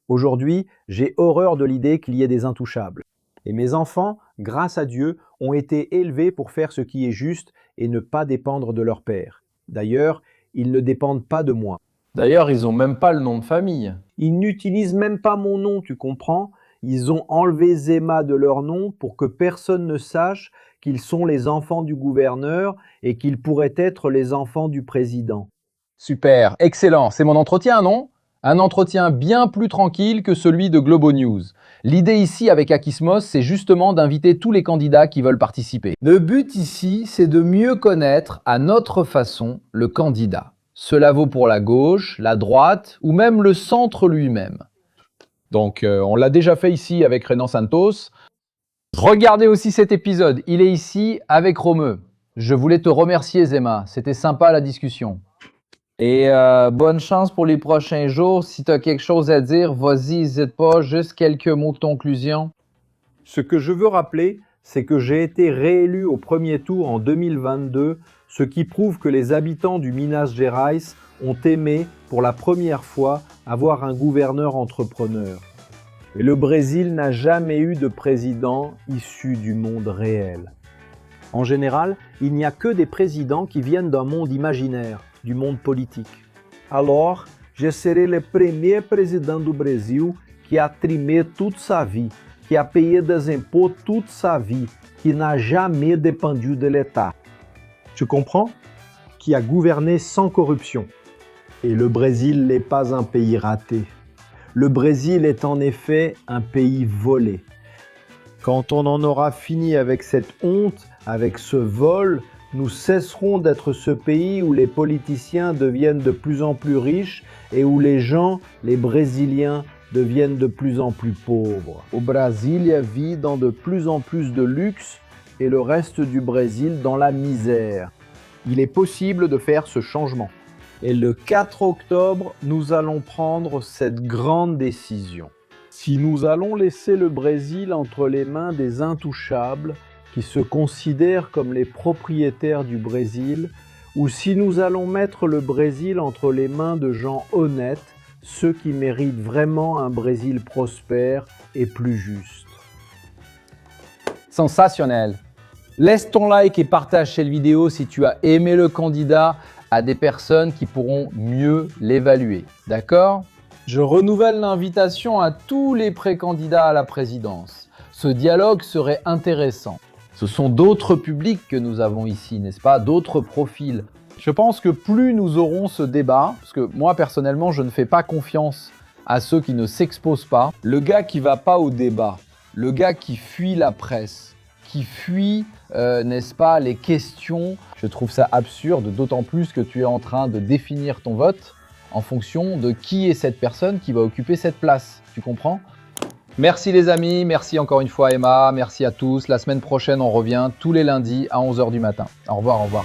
Aujourd'hui, j'ai horreur de l'idée qu'il y ait des intouchables. Et mes enfants, grâce à Dieu, ont été élevés pour faire ce qui est juste et ne pas dépendre de leur père. D'ailleurs, ils ne dépendent pas de moi. D'ailleurs, ils n'ont même pas le nom de famille. Ils n'utilisent même pas mon nom, tu comprends? Ils ont enlevé Zema de leur nom pour que personne ne sache qu'ils sont les enfants du gouverneur et qu'ils pourraient être les enfants du président. Super, excellent, c'est mon entretien, non? Un entretien bien plus tranquille que celui de Globo News. L'idée ici avec Akismos, c'est justement d'inviter tous les candidats qui veulent participer. Le but ici, c'est de mieux connaître à notre façon le candidat. Cela vaut pour la gauche, la droite ou même le centre lui-même. Donc, on l'a déjà fait ici avec Renan Santos. Regardez aussi cet épisode, il est ici avec Romeu. Je voulais te remercier Zema, c'était sympa la discussion. Et bonne chance pour les prochains jours. Si tu as quelque chose à dire, vas-y, n'hésite pas, juste quelques mots de conclusion. Ce que je veux rappeler, c'est que j'ai été réélu au premier tour en 2022, ce qui prouve que les habitants du Minas Gerais ont aimé, pour la première fois, avoir un gouverneur entrepreneur. Et le Brésil n'a jamais eu de président issu du monde réel. En général, il n'y a que des présidents qui viennent d'un monde imaginaire, du monde politique. Alors, je serai le premier président du Brésil qui a trimé toute sa vie, qui a payé des impôts toute sa vie, qui n'a jamais dépendu de l'État. Tu comprends? Qui a gouverné sans corruption. Et le Brésil n'est pas un pays raté. Le Brésil est en effet un pays volé. Quand on en aura fini avec cette honte, avec ce vol, nous cesserons d'être ce pays où les politiciens deviennent de plus en plus riches et où les gens, les Brésiliens, deviennent de plus en plus pauvres. Au Brasilia vit dans de plus en plus de luxe et le reste du Brésil dans la misère. Il est possible de faire ce changement. Et le 4 octobre, nous allons prendre cette grande décision. Si nous allons laisser le Brésil entre les mains des intouchables, qui se considèrent comme les propriétaires du Brésil, ou si nous allons mettre le Brésil entre les mains de gens honnêtes, ceux qui méritent vraiment un Brésil prospère et plus juste. Sensationnel. Laisse ton like et partage cette vidéo si tu as aimé le candidat à des personnes qui pourront mieux l'évaluer. D'accord? Je renouvelle l'invitation à tous les pré-candidats à la présidence. Ce dialogue serait intéressant. Ce sont d'autres publics que nous avons ici, n'est-ce pas? D'autres profils. Je pense que plus nous aurons ce débat, parce que moi personnellement je ne fais pas confiance à ceux qui ne s'exposent pas, le gars qui va pas au débat, le gars qui fuit la presse, qui fuit, n'est-ce pas, les questions, je trouve ça absurde, d'autant plus que tu es en train de définir ton vote en fonction de qui est cette personne qui va occuper cette place. Tu comprends? Merci les amis, merci encore une fois Emma, merci à tous. La semaine prochaine, on revient tous les lundis à 11 h du matin. Au revoir, au revoir.